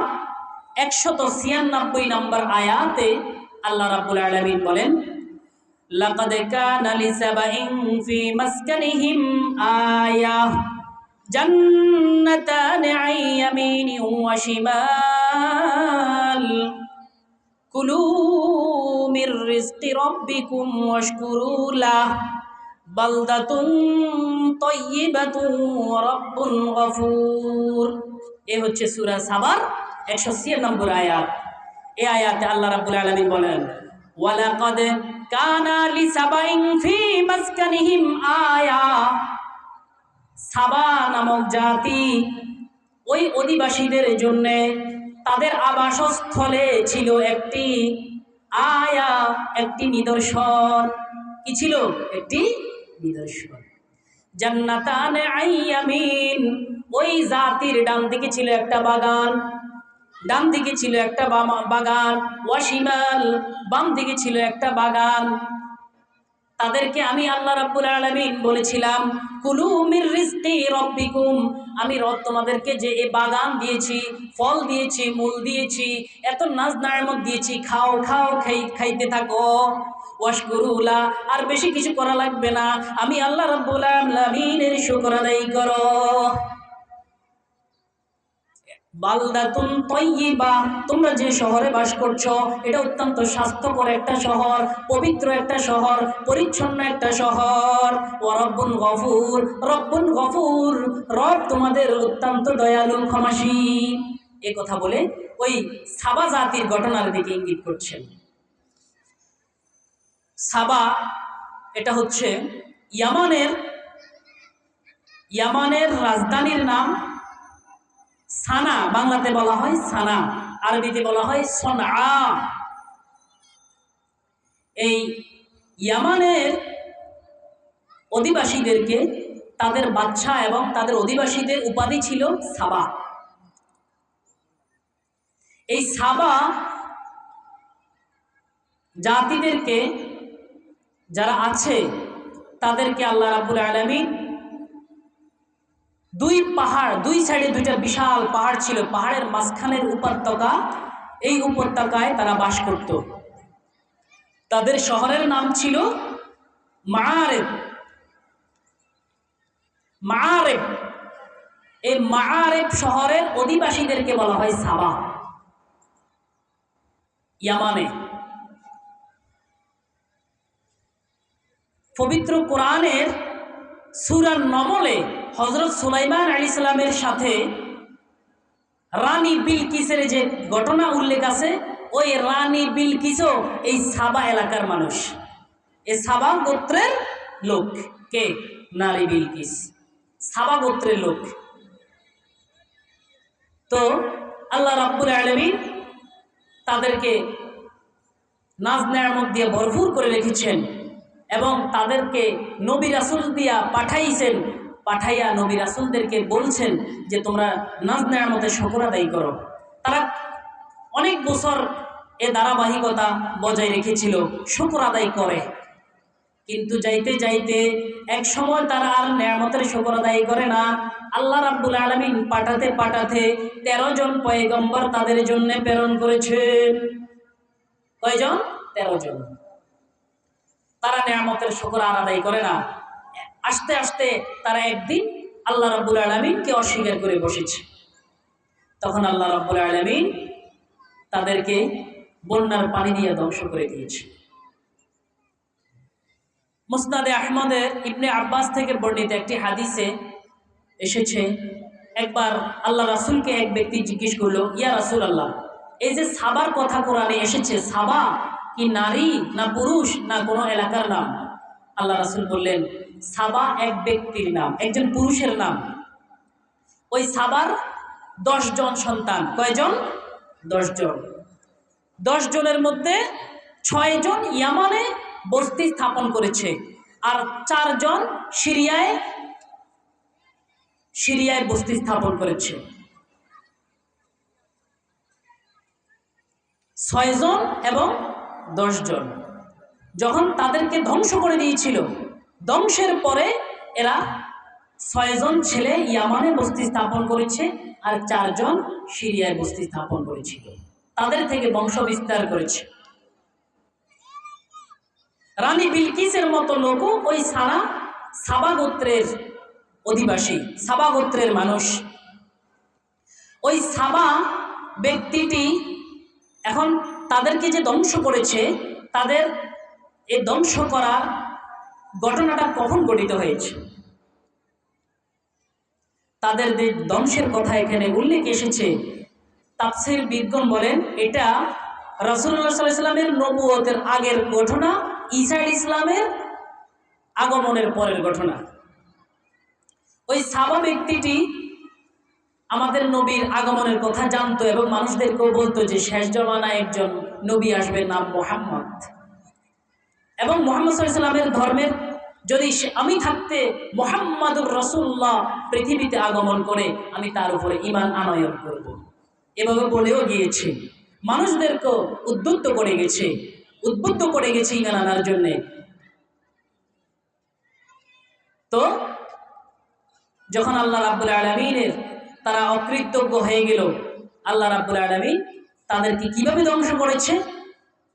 196 নম্বর আয়াতে আল্লাহ রাব্বুল আলামিন বলেন, লাকাদ কানা লিসাবাইন ফি মাসকানিহিম আয়া জান্নাতানি আন ইয়ামিনিন ওয়া শিমাল কুলু মির রিজকি রাব্বিকুম ওয়াশকুরু লাহ বালদাতুন তাইয়্যিবাতুন ওয়া রাব্বুন গফুর। এ হচ্ছে সূরা সাবার 196 নম্বর আয়াত। এই আয়াতে আল্লাহ রাব্বুল আলামিন বলেন, ওয়ালাকাদ কানা লিসাবাইন ফি মাসকানিহিম আয়া। সাবা নামক জাতি, ওই অধিবাসীদের জন্য তাদের আবাসস্থলে ছিল একটি আয়া, একটি নিদর্শন। কি ছিল? একটি নিদর্শন। জান্নাতান আন ইয়ামিন, ওই জাতির ডান দিকে ছিল একটা বাগান, ডান দিকে ছিল একটা বাগান, ওয়াশিমাল, বাম দিকে ছিল একটা বাগান। তাদেরকে আমি আল্লাহ রাব্বুল আলামিন বলেছিলাম, কুলু মির রিজকি রাব্বিকুম, আমি রব তোমাদেরকে যে এই বাগান দিয়েছি, ফল দিয়েছি, মূল দিয়েছি, এত নাজ নেয়ামত দিয়েছি, খাও খাও, খাইতে থাকো। ওয়াশকুরুলা, আর বেশি কিছু করা লাগবে না, আমি আল্লাহ রাব্বুল আলামিনের শুকর আদায় করো। বালদাতুন তাইয়্যিবা, তোমরা যে শহরে বাস করছো এটা অত্যন্ত স্বাস্থ্যকর একটা শহর, পবিত্র একটা শহর, পরিচ্ছন্ন একটা শহর। ওয়া রাব্বুন গফুর, রব্বুন গফুর, রব তোমাদের অত্যন্ত দয়ালু, ক্ষমাশীল। এই কথা বলে ওই সাবা জাতির ঘটনার দিকে ইঙ্গিত করছেন। সাবা এটা হচ্ছে ইয়ামানের রাজধানীর নাম সানা, বাংলাতে বলা হয় সানা, আরবিতে বলা হয় সনআ। এই ইয়ামানের অধিবাসীদেরকে তাদের বাদশা এবং তাদের অধিবাসীদের উপাধি ছিল সাবা। এই সাবা জাতিদেরকে যারা আছে তাদেরকে আল্লাহ রাব্বুল আলামিন দুই সাইডে দুইটা বিশাল পাহাড় ছিল, পাহাড়ের মাঝখানের উপত্যকা, এই উপত্যকায় তারা বাস করত। তাদের শহরের নাম ছিল মাআরিব। এই মাআরিব শহরের অধিবাসীদেরকে বলা হয় সাবা, ইয়ামানে। পবিত্র কোরআনের সূরা নমলে হযরত সুলাইমান আলাইহিস সালামের সাথে রানী বিলকিসের যে ঘটনা উল্লেখ আছে, ওই রানী বিলকিসও এই সাবা এলাকার মানুষ, এই সাবা গোত্রের লোক। কে? নারী বিলকিস সাবা গোত্রের লোক। তো আল্লাহ রাব্বুল আলামিন তাদেরকে নাজ নেয়ামত দিয়ে ভরপুর করে রেখেছেন এবং তাদেরকে নবী রাসূল দিয়া পাঠাইছেন। পাঠাইয়া নবী রাসূলদেরকে বলছেন যে তোমরা নাজ নেয়ামতের শুকর আদায় করো। তারা অনেক বছর এ ধারাবাহিকতা বজায় রেখেছিল, শুকর আদায় করে। কিন্তু যাইতে যাইতে এক সময় তারা আর নেয়ামতের শুকর আদায় করে না। আল্লাহ রাব্বুল আলামিন পাঠাতে পাঠাতে 13 জন পয়গম্বর তাদের জন্য প্রেরণ করেছেন। কয়জন? 13 জন। তারা নেয়ামতের শুকর আর আদায় করে না। আস্তে আস্তে তারা একদিন আল্লাহ রাব্বুল আলামিনকে অস্বীকার করে বসেছে। তখন আল্লাহ রাব্বুল আলামিন তাদেরকে বন্যার পানি দিয়ে ধ্বংস করে দিয়েছে। মুসনাদে আহমদে ইবনে আব্বাস থেকে বর্ণিত একটি হাদিসে এসেছে, একবার আল্লাহ রাসূলকে এক ব্যক্তি জিজ্ঞেস করলো, ইয়া রাসূলুল্লাহ, এই যে সাবার কথা কোরআনে এসেছে, সাবা কি নারী না পুরুষ না কোনো এলাকার নাম? আল্লাহ রাসূল বললেন, সাবা এক ব্যক্তির নাম, একজন পুরুষের নাম। ওই সাবার 10 জন সন্তান। কয়জন? 10 জন। 10 জনের মধ্যে 6 জন ইয়ামানে বস্তি স্থাপন করেছে, আর 4 জন সিরিয়ায় বস্তি স্থাপন করেছে। 6 জন এবং 10 জন। যখন তাদেরকে ধ্বংস করে দিয়েছিল, ধ্বংসের পরে এরা 6 জন ছেলে ইয়ামানে বস্তি স্থাপন করেছে, আর 4 জন সিরিয়ায় বস্তি স্থাপন করেছিল। তাদের থেকে বংশ বিস্তার করেছে। রানী বিলকিসের মতো লোকও ওই সাবা গোত্রের অধিবাসী, সাবা গোত্রের মানুষ। ওই সাবা ব্যক্তিটি এখন তাদেরকে যে ধ্বংস করেছে, তাদের এই ধ্বংস করার ঘটনাটা কখন ঘটিত হয়েছে? তাদের যে ধ্বংসের কথা এখানে উল্লেখ এসেছে, তাফসীর বিদগণ বলেন এটা রাসূলুল্লাহ সাল্লাল্লাহু আলাইহি ওয়াসাল্লামের নবুয়তের আগের ঘটনা, ঈসা ইসলামের আগমনের পরের ঘটনা। ওই সাবা ব্যক্তিটি আমাদের নবীর আগমনের কথা জানতো এবং মানুষদেরকেও বলতো যে শেষ জমানায় একজন নবী আসবে, নাম মুহাম্মদ, এবং মুহাম্মদ সাল্লাল্লাহু আলাইহি ওয়াসাল্লামের ধর্মের যদি আমি থাকতে মুহাম্মাদুর রাসূলুল্লাহ পৃথিবীতে আগমন করে আমি তার উপরে ঈমান আনয়ন করব, এভাবে বলেও গিয়েছে। মানুষদেরকেও উদ্বুদ্ধ করে গেছে ঈমান আনার জন্যে। তো যখন আল্লাহ রাব্বুল আলামিনের তারা অকৃতজ্ঞ হয়ে গেল, আল্লাহ রাব্বুল আলামিন তাদেরকে কিভাবে ধ্বংস করেছে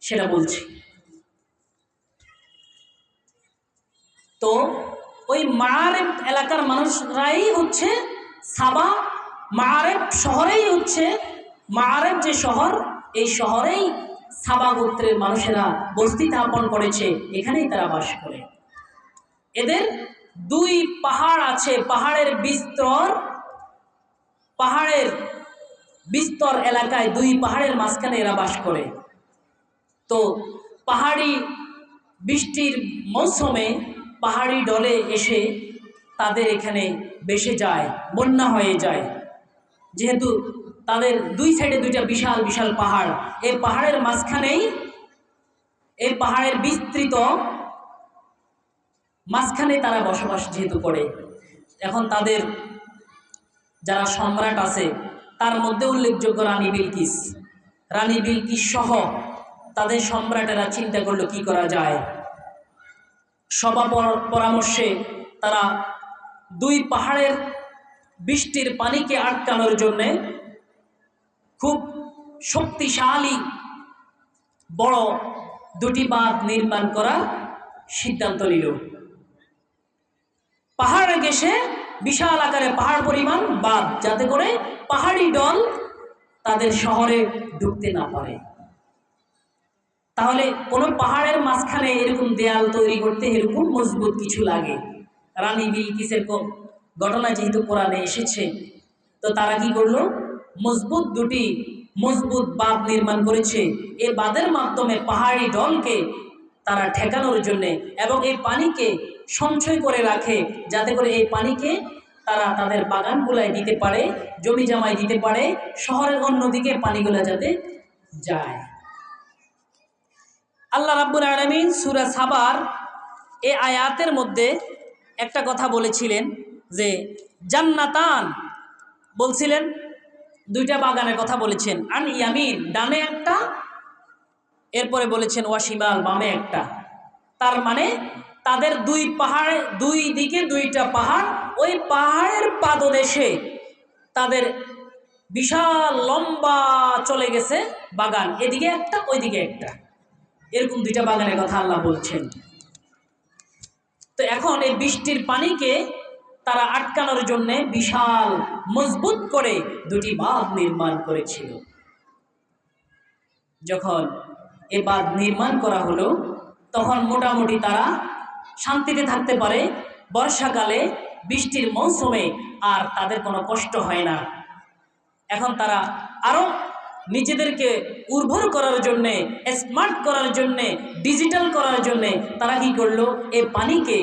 সেটা বলছি। তো ওই মাআরিব এলাকার মানুষরাই হচ্ছে সাবা, মাআরিব শহরেই হচ্ছে, মাআরিব যে শহর, এই শহরেই সাবা গোত্রের মানুষেরা বস্তি স্থাপন করেছে, এখানেই তারা বাস করে। এদের 2 পাহাড় আছে, পাহাড়ের বিস্তর এলাকায় 2 পাহাড়ের মাঝখানে এরা বাস করে। তো পাহাড়ি বৃষ্টির মৌসুমে পাহাড়ি ঢলে এসে তাদের এখানে বেসে যায়, বন্যা হয়ে যায়। যেহেতু তাদের 2 সাইডে 2টা বিশাল বিশাল পাহাড়, এই পাহাড়ের মাঝখানেই, এই পাহাড়ের বিস্তৃত মাঝখানে তারা বসবাস যেহেতু করে। এখন তাদের যারা সম্রাট আছে তার মধ্যে উল্লেখযোগ্য রানী বিলকিস সহ তাদের সম্রাটেরা চিন্তা করলো কি করা যায়। সভা পরামর্শে তারা 2 পাহাড়ের বৃষ্টির পানিকে আটকানোর জন্যে খুব শক্তিশালী বড় 2টি বাঁধ নির্মাণ করার সিদ্ধান্ত নিল। পাহাড়ে ঘেঁষে বিশাল আকারে পাহাড় পরিমাণ বাঁধ, যাতে করে পাহাড়ি দল তাদের শহরে ঢুকতে না পারে। তাহলে কোনো পাহাড়ের মাঝখানে এরকম দেয়াল তৈরি করতে এরকম মজবুত কিছু লাগে। রানী বিলকিসের ঘটনা যেহেতু কোরআনে এসেছে, তো তারা কি করলো, মজবুত দুটি মজবুত বাঁধ নির্মাণ করেছে। এই বাঁধের মাধ্যমে পাহাড়ি ঢলকে তারা ঠেকানোর জন্যে এবং এই পানিকে সঞ্চয় করে রাখে, যাতে করে এই পানিকে তারা তাদের বাগানগুলায় দিতে পারে, জমি জামায় দিতে পারে, শহরের অন্যদিকে পানিগুলা যাতে যায়। আল্লাহ রাব্বুল আলামিন সূরা সাবার এই আয়াতের মধ্যে একটা কথা বলেছিলেন যে জান্নাতান, বলছিলেন দুইটা বাগানের কথা বলেছেন, আন ইয়ামিন ডানে একটা, এরপরে বলেছেন ওয়াশিমাল বামে একটা। তার মানে তাদের দুই দিকে দুইটা পাহাড়, ওই পাহাড়ের পাদদেশে তাদের বিশাল লম্বা চলে গেছে বাগান, এদিকে একটা ওইদিকে একটা, এরকম দুইটা বাগানের কথা আল্লাহ বলছেন। তো এখন এই বৃষ্টির পানিকে তারা আটকানোর জন্য বিশাল মজবুত করে দুটি বাঁধ নির্মাণ করেছিল। যখন এ বাঁধ নির্মাণ করা হলো তখন মোটামুটি তারা শান্তিতে থাকতে পারে। বর্ষাকালে বৃষ্টির মৌসুমে আর তাদের কোনো কষ্ট হয় না। এখন তারা আরও নিজেদেরকে উর্বর করার জন্যে, স্মার্ট করার জন্যে, ডিজিটাল করার জন্যে তারা কি করলো, এই পানিকে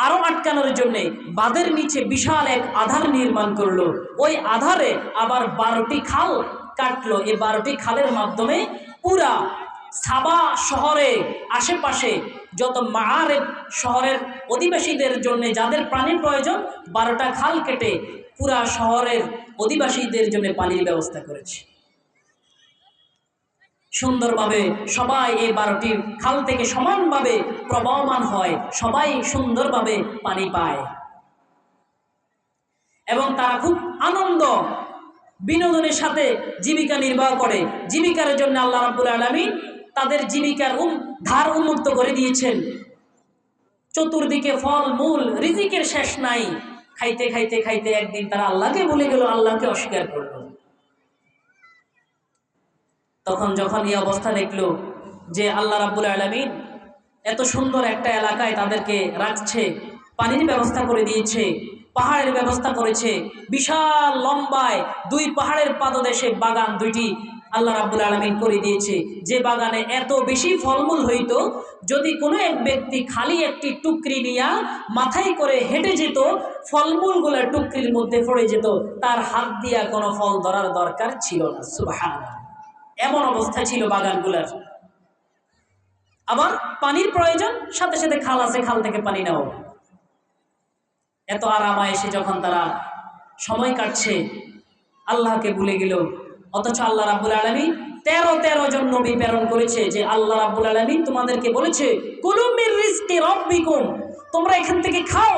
আরও আটকানোর জন্যে বাঁধের নিচে বিশাল এক আধার নির্মাণ করলো। ওই আধারে আবার 12টি খাল কাটলো। এই 12টি খালের মাধ্যমে পুরা সাবা শহরে আশেপাশে যত মাআরিব শহরের অধিবাসীদের জন্য যাদের পানির প্রয়োজন, 12টা খাল কেটে পুরা শহরের অধিবাসীদের জন্য পানির ব্যবস্থা করেছে। সুন্দরভাবে সবাই এই 12টি খাল থেকে সমানভাবে প্রবাহমান হয়, সবাই সুন্দরভাবে পানি পায় এবং তারা খুব আনন্দ বিনোদনের সাথে জীবিকা নির্বাহ করে। জীবিকার জন্য আল্লাহ রাব্বুল আলামিন তাদের জীবিকার ধার উন্মুক্ত করে দিয়েছেন। চতুর্দিকে ফল মূল, রিজিকের শেষ নাই। খাইতে খাইতে খাইতে একদিন তারা আল্লাহকে ভুলে গেল, আল্লাহকে অস্বীকার করল। তখন যখন এই অবস্থা দেখলো যে আল্লাহ রাব্বুল আলামিন এত সুন্দর একটা এলাকায় তাদেরকে রাখছে, পানির ব্যবস্থা করে দিয়েছে, পাহাড়ের ব্যবস্থা করেছে, বিশাল লম্বায় দুই পাহাড়ের পাদদেশে বাগান দুইটি আল্লাহ রাব্বুল আলামিন করে দিয়েছে, যে বাগানে এত বেশি ফলমূল হইতো, যদি কোনো এক ব্যক্তি খালি একটি টুকরি নিয়া মাথায় করে হেঁটে যেত, ফলমূলগুলো টুকরির মধ্যে পড়ে যেত, তার হাত দিয়া কোনো ফল ধরার দরকার ছিল না। সুবহানাল্লাহ, এমন অবস্থা ছিল বাগানগুলার। আবার পানির প্রয়োজন, সাথে সাথে খাল আছে, খাল থেকে পানি নাও। এত আরাম এসে যখন তারা সময় কাটছে, আল্লাহকে ভুলে গেল। অথচ আল্লাহ রাব্বুল আলামিন 13 জন নবী প্রেরণ করেছে, যে আল্লাহ রাব্বুল আলামিন তোমাদেরকে বলেছে কুলু মির রিজকি রাব্বিকুম, তোমরা এখান থেকে খাও,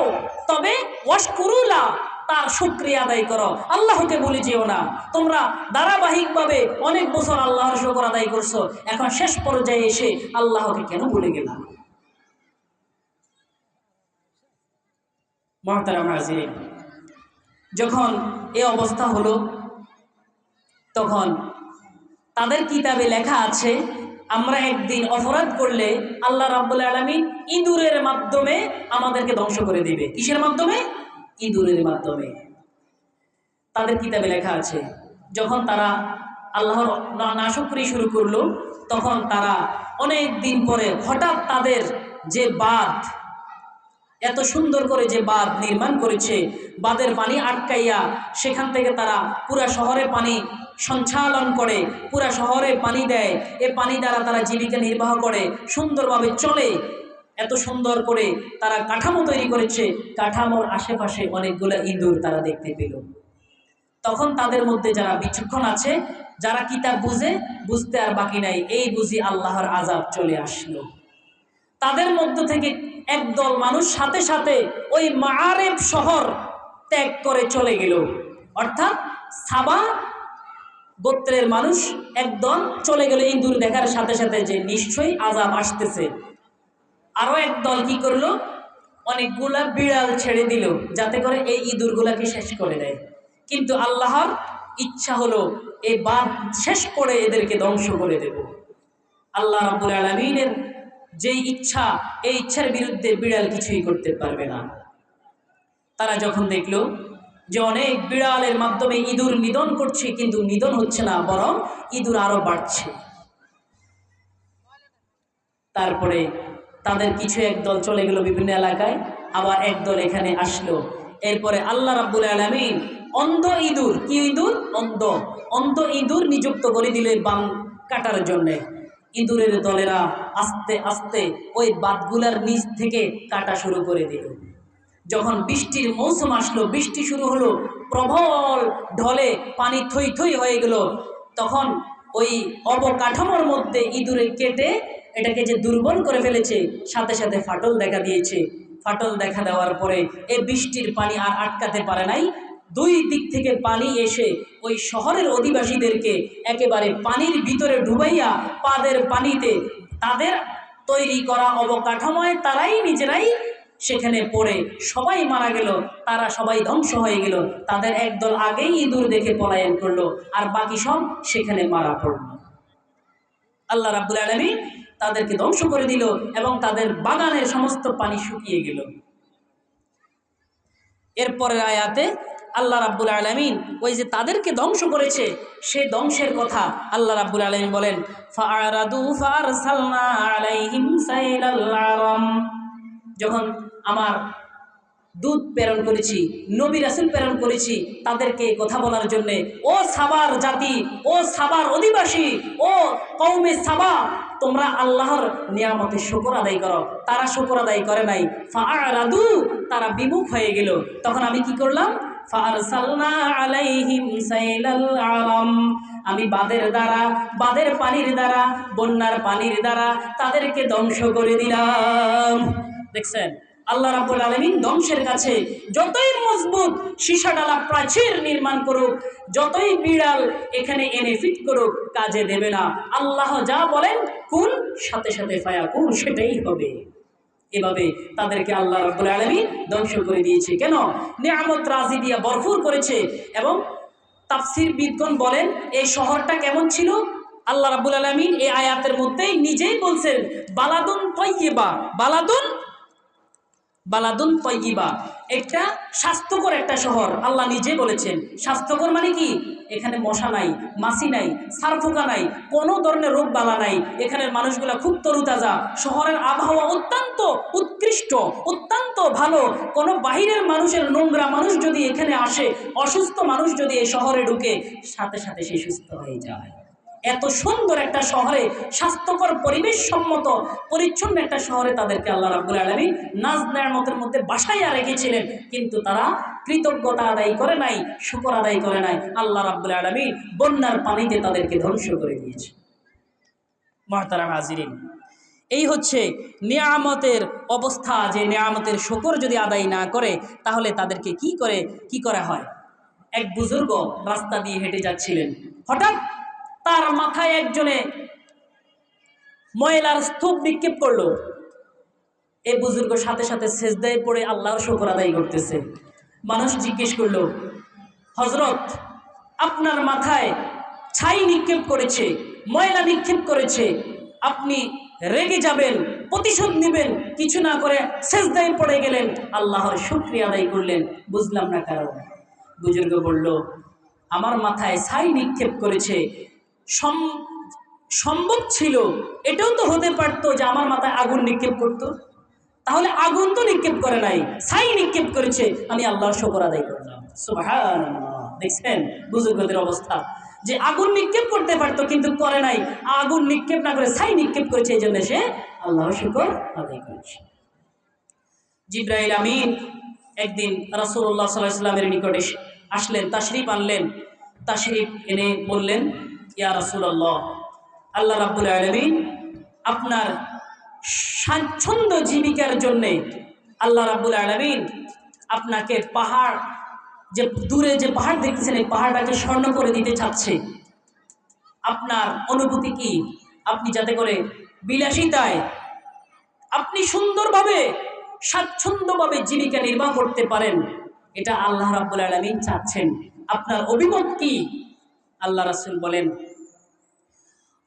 তবে ওয়াশকুরুলা, তার শুকরিয়া আদায় করো, আল্লাহকে ভুলে যেও না। তোমরা ধারাবাহিকভাবে অনেক বছর আল্লাহর শুকর আদায় করছো, এখন শেষ পর্যায়ে এসে আল্লাহকে কেন ভুলে গেলাম? মুহতারাম হাজিরিন, যখন এই অবস্থা হলো তখন তাদের কিতাবে লেখা আছে, আমরা একদিন অপরাধ করলে আল্লাহ রাব্বুল আলামিন ইঁদুরের মাধ্যমে আমাদেরকে ধ্বংস করে দিবে। কিসের মাধ্যমে? ইঁদুরের মাধ্যমে। তাদের কিতাবে লেখা আছে। যখন তারা আল্লাহর নাশকরি শুরু করলো, তখন তারা অনেক দিন পরে হঠাৎ তাদের যে বাঁধ, এত সুন্দর করে যে বাঁধ নির্মাণ করেছে, বাঁধের পানি আটকাইয়া সেখান থেকে তারা পুরা শহরে পানি সঞ্চালন করে, পুরা শহরে পানি দেয়। এ পানি দ্বারা তারা জীবিকা নির্বাহ করে, সুন্দরভাবে চলে। এত সুন্দর করে তারা কাঠামো তৈরি করেছে, কাঠামোর আশেপাশে অনেকগুলো ইঁদুর তারা দেখতে পেল। তখন তাদের মধ্যে যারা বিচক্ষণ আছে, যারা কিতাব বুঝতে আর বাকি নাই, এই বুঝি আল্লাহর আযাব চলে আসলো। তাদের মধ্য থেকে একদল মানুষ সাথে সাথে ওই মাআরিব শহর ত্যাগ করে চলে গেল। অর্থাৎ সাবা গোত্রের মানুষ একদল চলে গেল ইঁদুর দেখার সাথে সাথে, যে নিশ্চয়ই আযাব আসতেছে। আরো একদল কি করলো, অনেকগুলা বিড়াল ছেড়ে দিল, যাতে করে এই ইঁদুরগুলাকে শেষ করে দেয়। কিন্তু আল্লাহর ইচ্ছা হলো এই বাঁধ শেষ করে এদেরকে ধ্বংস করে দেব। আল্লাহ রাব্বুল আলামিনের যে ইচ্ছা, এই ইচ্ছার বিরুদ্ধে বিড়াল কিছুই করতে পারবে না। তারা যখন দেখলো যে অনেক বিড়ালের মাধ্যমে ইঁদুর নিধন করছে, কিন্তু নিধন হচ্ছে না, বরং ইঁদুর আরো বাড়ছে। তারপরে তাদের কিছু একদল চলে গেল বিভিন্ন এলাকায়, আবার একদল এখানে আসলো। এরপরে আল্লাহ রাব্বুল আলামিন অন্ধ ইঁদুর, কি ইঁদুর? অন্ধ ইঁদুর নিযুক্ত করে দিলে বান কাটার জন্যে। ইঁদুরের দলেরা আস্তে আস্তে ওই বাতগুলার নিচ থেকে কাটা শুরু করে দিল। যখন বৃষ্টির মৌসুম আসলো, বৃষ্টি শুরু হলো, প্রবল ঢলে পানি থই থই হয়ে গেল, তখন ওই অবকাঠামোর মধ্যে ইঁদুরে কেটে এটাকে যে দুর্বল করে ফেলেছে, সাথে সাথে ফাটল দেখা দিয়েছে। ফাটল দেখা দেওয়ার পরে এই বৃষ্টির পানি আর আটকাতে পারে নাই। দুই দিক থেকে পানি এসে ওই শহরের অধিবাসীদেরকে একেবারে পানির ভিতরে ডুবাইয়া পাদের পানিতে তাদের তৈরি করা অবকাঠামোয় তারাই নিজেরাই সেখানে পড়ে সবাই মারা গেল, তারা সবাই ধ্বংস হয়ে গেল। তাদের একদল আগেই ইঁদুর দেখে পলায়ন করলো, আর বাকি সব সেখানে মারা পড়ল। আল্লাহ রাব্বুল আলামিন তাদেরকে ধ্বংস করে দিল এবং তাদের বাগানের সমস্ত পানি শুকিয়ে গেল। এরপরের আয়াতে আল্লাহ রাব্বুল আলামিন ওই যে তাদেরকে ধ্বংস করেছে সেই ধ্বংসের কথা আল্লাহ রাব্বুল আলামিন বলেন, ফাআরাদু ফারসালনা আলাইহিম সাইলাল আরাম। যখন আমার দূত প্রেরণ করেছি, নবী রাসূল প্রেরণ করেছি তাদেরকে কথা বলার জন্যে, ও সাবার জাতি, ও সাবার অধিবাসী, ও কওমে সাবা, তোমরা আল্লাহর নিয়ামতের শুকর আদায় করো। তারা শুকর আদায় করে নাই, ফাআরাদু, তারা বিমুখ হয়ে গেল। তখন আমি কি করলাম? ফারসালনা আলাইহিম সাইলাল আরাম, আমি বাদের দ্বারা, বাদের পানির দ্বারা, বন্যার পানির দ্বারা তাদেরকে ধ্বংস করে দিলাম। দেখছেন আল্লাহ রাব্বুল আলামিন ধ্বংসের কাছে যতই মজবুত সীসাডালা প্রাচীর নির্মাণ করুক, যতই বিড়াল এখানে এনে ফিট করুক, কাজে দেবে না। আল্লাহ যা বলেন কুন, সাথে সাথে ফায়াকুন, সেটাই হবে। এভাবে তাদেরকে আল্লাহ রাব্বুল আলামিন ধ্বংস করে দিয়েছে। কেন? নিয়ামত রাজি দিয়া ভরপুর করেছে। এবং তাফসীর বিদগণ বলেন এই শহরটা কেমন ছিল? আল্লাহ রাব্বুল আলামিন এই আয়াতের মধ্যেই নিজেই বলছেন, বালাদুন তাইয়্যিবা, বালাদুন তাইয়্যিবা, একটা স্বাস্থ্যকর একটা শহর। আল্লাহ নিজে বলেছেন স্বাস্থ্যকর মানে কি? এখানে মশা নাই, মাছি নাই, সারফোকা নাই, কোনো ধরনের রোগ বালা নাই। এখানের মানুষগুলা খুব তরুতাজা। শহরের আবহাওয়া অত্যন্ত উৎকৃষ্ট, অত্যন্ত ভালো। কোনো বাহিরের মানুষের, নোংরা মানুষ যদি এখানে আসে, অসুস্থ মানুষ যদি এই শহরে ঢুকে, সাথে সাথে সে সুস্থ হয়ে যায়। এত সুন্দর একটা শহরে, স্বাস্থ্যকর পরিবেশ সম্মত পরিচ্ছন্ন একটা শহরে তাদেরকে আল্লাহ রাব্বুল আলামিন নাজ নেয়ামতের মধ্যে বাসাইয়া রেখেছিলেন। কিন্তু তারা কৃতজ্ঞতা আদায় করে নাই, শুকর আদায় করে নাই। আল্লাহ রাব্বুল আলামিন বন্যার পানিতে তাদেরকে ধ্বংস করে দিয়েছে। মুহতারাম হাজিরিন, এই হচ্ছে নিয়ামতের অবস্থা, যে নিয়ামতের শুকর যদি আদায় না করে তাহলে তাদেরকে কি করা হয়। এক বুজুর্গ রাস্তা দিয়ে হেঁটে যাচ্ছিলেন, হঠাৎ তার মাথায় একজনে ময়লার স্তূপ নিক্ষেপ করলো। এই বুজুর্গ সাথে সাথে সেজদায় পড়ে আল্লাহর শুকর আদায় করতেছে। মানুষ জিজ্ঞেস করলো, হযরত, আপনার মাথায় ছাই নিক্ষেপ করেছে, ময়লা নিক্ষেপ করেছে, আপনি রেগে যাবেন, প্রতিশোধ নেবেন, কিছু না করে সেজদায় পড়ে গেলেন, আল্লাহর শুকরিয়া আদায় করলেন, বুঝলাম না কারণ। বুজুর্গ বলল, আমার মাথায় ছাই নিক্ষেপ করেছে, সম্ভব ছিল, এটাও তো হতে পারতো যে আমার মাথায় আগুন নিক্ষেপ করতো। তাহলে আগুন তো নিক্ষেপ করে নাই, ছাই নিক্ষেপ করেছে, আমি আল্লাহর শুকর আদায় করলাম। সুবহানাল্লাহ। দেখছেন বুজুর্গদের অবস্থা, যে আগুন নিক্ষেপ করতে পারতো কিন্তু করে নাই, আগুন নিক্ষেপ না করে ছাই নিক্ষেপ করেছে, এই জন্য সে আল্লাহর শুকর আদায় করেছে। জিবরাইল আমিন একদিন রাসূলুল্লাহ সাল্লাল্লাহু আলাইহি ওয়াসাল্লামের নিকটে আসলেন, তাশরীফ আনলেন। তাশরীফ এনে বললেন, ইয়া রাসূলুল্লাহ, আল্লাহ রাব্বুল আলামিন আপনার স্বাচ্ছন্দ্য জীবিকার জন্যে আল্লাহ রাব্বুল আলামিন আপনাকে পাহাড়, যে দূরে যে পাহাড় দেখতেছেন, এই পাহাড়টাকে স্বর্ণ করে দিতে চাচ্ছে। আপনার অনুভূতি কি? আপনি যাতে করে বিলাসিতায় আপনি সুন্দরভাবে স্বাচ্ছন্দ্যভাবে জীবিকা নির্বাহ করতে পারেন, এটা আল্লাহ রাব্বুল আলামিন চাচ্ছেন। আপনার অভিমত কি? আল্লাহ রাসূল বলেন,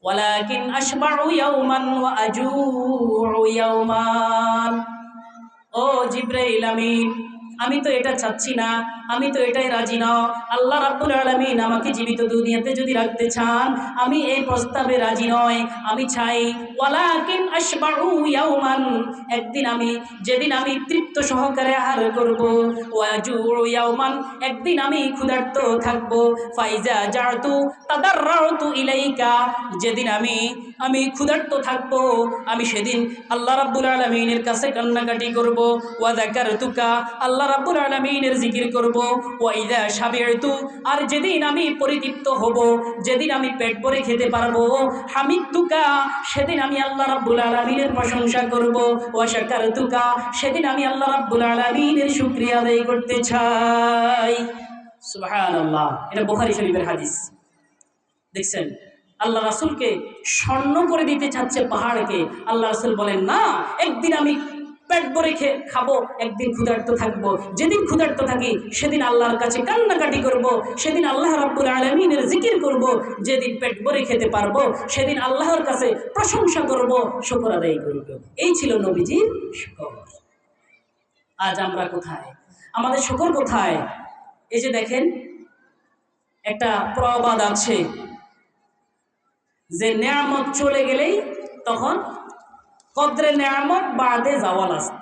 ওয়ালাকিন আশবাউ ইয়াওমান ওয়া আজুউ ইয়াওমান। ও জিবরাইল আমিন, আমি তো এটা চাচ্ছি না, আমি তো এটাই রাজি না। আল্লাহ রাব্বুল আলামিন আমাকে জীবিত দুনিয়াতে যদি রাখতে চান, আমি এই প্রস্তাবে রাজি নয়। আমি চাই ওয়ালাকিন আশবাউ ইয়াওমান, একদিন আমি, যেদিন আমি তৃপ্ত সহকারে আহার করব, ওয়াজুউ ইয়াওমান, একদিন আমি ক্ষুধার্ত থাকব, ফাইজা জাতু তাদাররাতু ইলাইকা, যেদিন আমি ক্ষুধার্ত থাকব, আমি সেদিন আল্লাহ রাব্বুল আলামিনের কাছে কান্নাকাটি করব, ওয়া যাকারতুকা, আল্লাহ রাব্বুল আলামিনের জিকির করব, ওয়া ইযা শাবি'তু, আর যেদিন আমি পরিতৃপ্ত হব, যেদিন আমি পেট ভরে খেতে পারবো, হামিদতুকা, সেদিন আমি আল্লাহ রাব্বুল আলামিনের প্রশংসা করব, ওয়া শাকারতুকা, সেদিন আমি আল্লাহ রাব্বুল আলামিনের শুকরিয়া আদায় করতে চাই। সুবহানাল্লাহ, এটা বুখারী শরীফের হাদিস। দেখছেন, আল্লাহ রাসূলকে স্বর্ণ করে দিতে চাচ্ছে পাহাড়কে। আল্লাহ রাসূল বলেন না, একদিন আমি পেট ভরে খাবো, একদিন ক্ষুধার্ত থাকবো। যেদিন ক্ষুধার্ত থাকি সেদিন আল্লাহর কাছে কান্নাকাটি করব, সেদিন আল্লাহ রাব্বুল আলামিনের জিকির করব। যেদিন পেট ভরে খেতে পারবো সেদিন আল্লাহর কাছে প্রশংসা করব, শুকর আদায় করব। এই ছিল নবীজির শুকর। আজ আমরা কোথায়? আমাদের শুকর কোথায়? এই যে দেখেন, একটা প্রবাদ আছে যে নেয়ামত চলে গেলেই তখন কদরে নেয়ামত বাদে যাওয়াল আস্ত।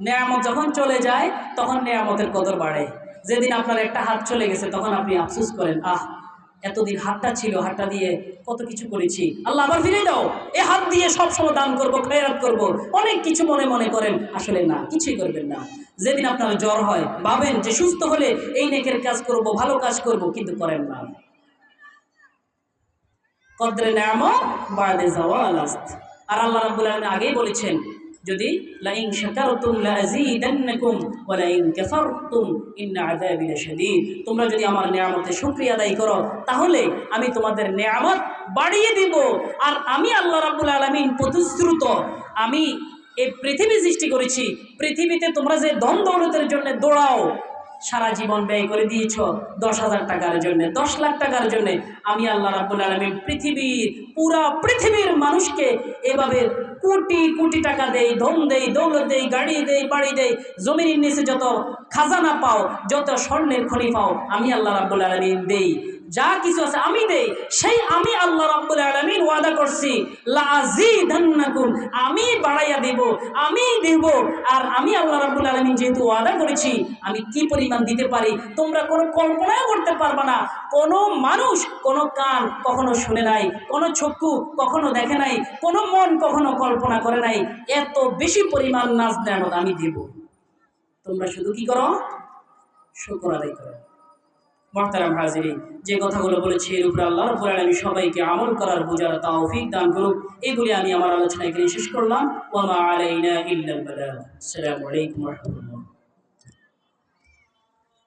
নেয়ামত যখন চলে যায় তখন নেয়ামতের কদর বাড়ে। যেদিন আপনার একটা হাত চলে গেছে তখন আপনি আফসোস করেন, এতদিন হাতটা ছিল, হাতটা দিয়ে কত কিছু করেছি, আল্লাহ আবার ফিরে দাও, এই হাত দিয়ে সবসময় দান করবো, খয়রাত করবো, অনেক কিছু মনে মনে করেন, আসলে না, কিছুই করবেন না। যেদিন আপনার জ্বর হয় ভাবেন যে সুস্থ হলে এই নেকের কাজ করব, ভালো কাজ করব, কিন্তু করেন না। কদরে নেয়ামত বাদে যাওয়াল আস্ত। আর আল্লাহ রাব্বুল আলামিন আগেই বলেছেন, যদি লাইন শাকারতুম লাযীদান্নাকুম ওয়া লাইন কাফারতুম ইন্না আযাবি লাশাদীদ, তোমরা যদি আমার নিয়ামতের শুকরিয়া আদায় করো তাহলে আমি তোমাদের নিয়ামত বাড়িয়ে দিব। আর আমি আল্লাহ রাব্বুল আলামিন প্রতিশ্রুত, আমি এই পৃথিবী সৃষ্টি করেছি, পৃথিবীতে তোমরা যে ধন দৌলতের জন্য দৌড়াও, সারা জীবন ব্যয় করে দিয়েছ 10,000 টাকার জন্য, 10 লাখ টাকার জন্য, আমি আল্লাহ রাব্বুল আলামিন পুরা পৃথিবীর মানুষকে এভাবে কোটি কোটি টাকা দেই, ধন দেই, দৌলত দেই, গাড়ি দেই, বাড়ি দেই, জমিনের নিচে যত খাজানা পাও, যত স্বর্ণের খনি পাও, আমি আল্লাহ রাব্বুল আলামিন দেই। যা কিছু আছে আমি দেই, সেই আমি আল্লাহ রাব্বুল আলামিন ওয়াদা করছি লাযীদান্নাকুম, আমি বাড়াইয়া দেব, আমি দেব। আর আমি আল্লাহ রাব্বুল আলামিন যেহেতু ওয়াদা করেছি, আমি কি পরিমাণ দিতে পারি তোমরা কোনো কল্পনাও করতে পারবে না। কোনো মানুষ, কোনো কান কখনো শুনে নাই, কোনো চক্ষু কখনো দেখে নাই, কোনো মন কখনো কল্পনা করে নাই, এত বেশি পরিমাণ নাজ নেয়ামত আমি দেব। তোমরা শুধু কি করো? শুকর আদায় করো। মুহতারাম হাজিরিন, যে কথাগুলো বলেছি এর উপরে আল্লাহ রাব্বুল আলামিন সবাইকে আমল করার বোঝার তৌফিক দান করুক। এগুলি আমি আমার আলোচনা এখানে শেষ করলাম। ওয়া মা আলাইনা ইল্লাল বালাগ। আসসালামু আলাইকুম ওয়া রাহমাতুল্লাহ।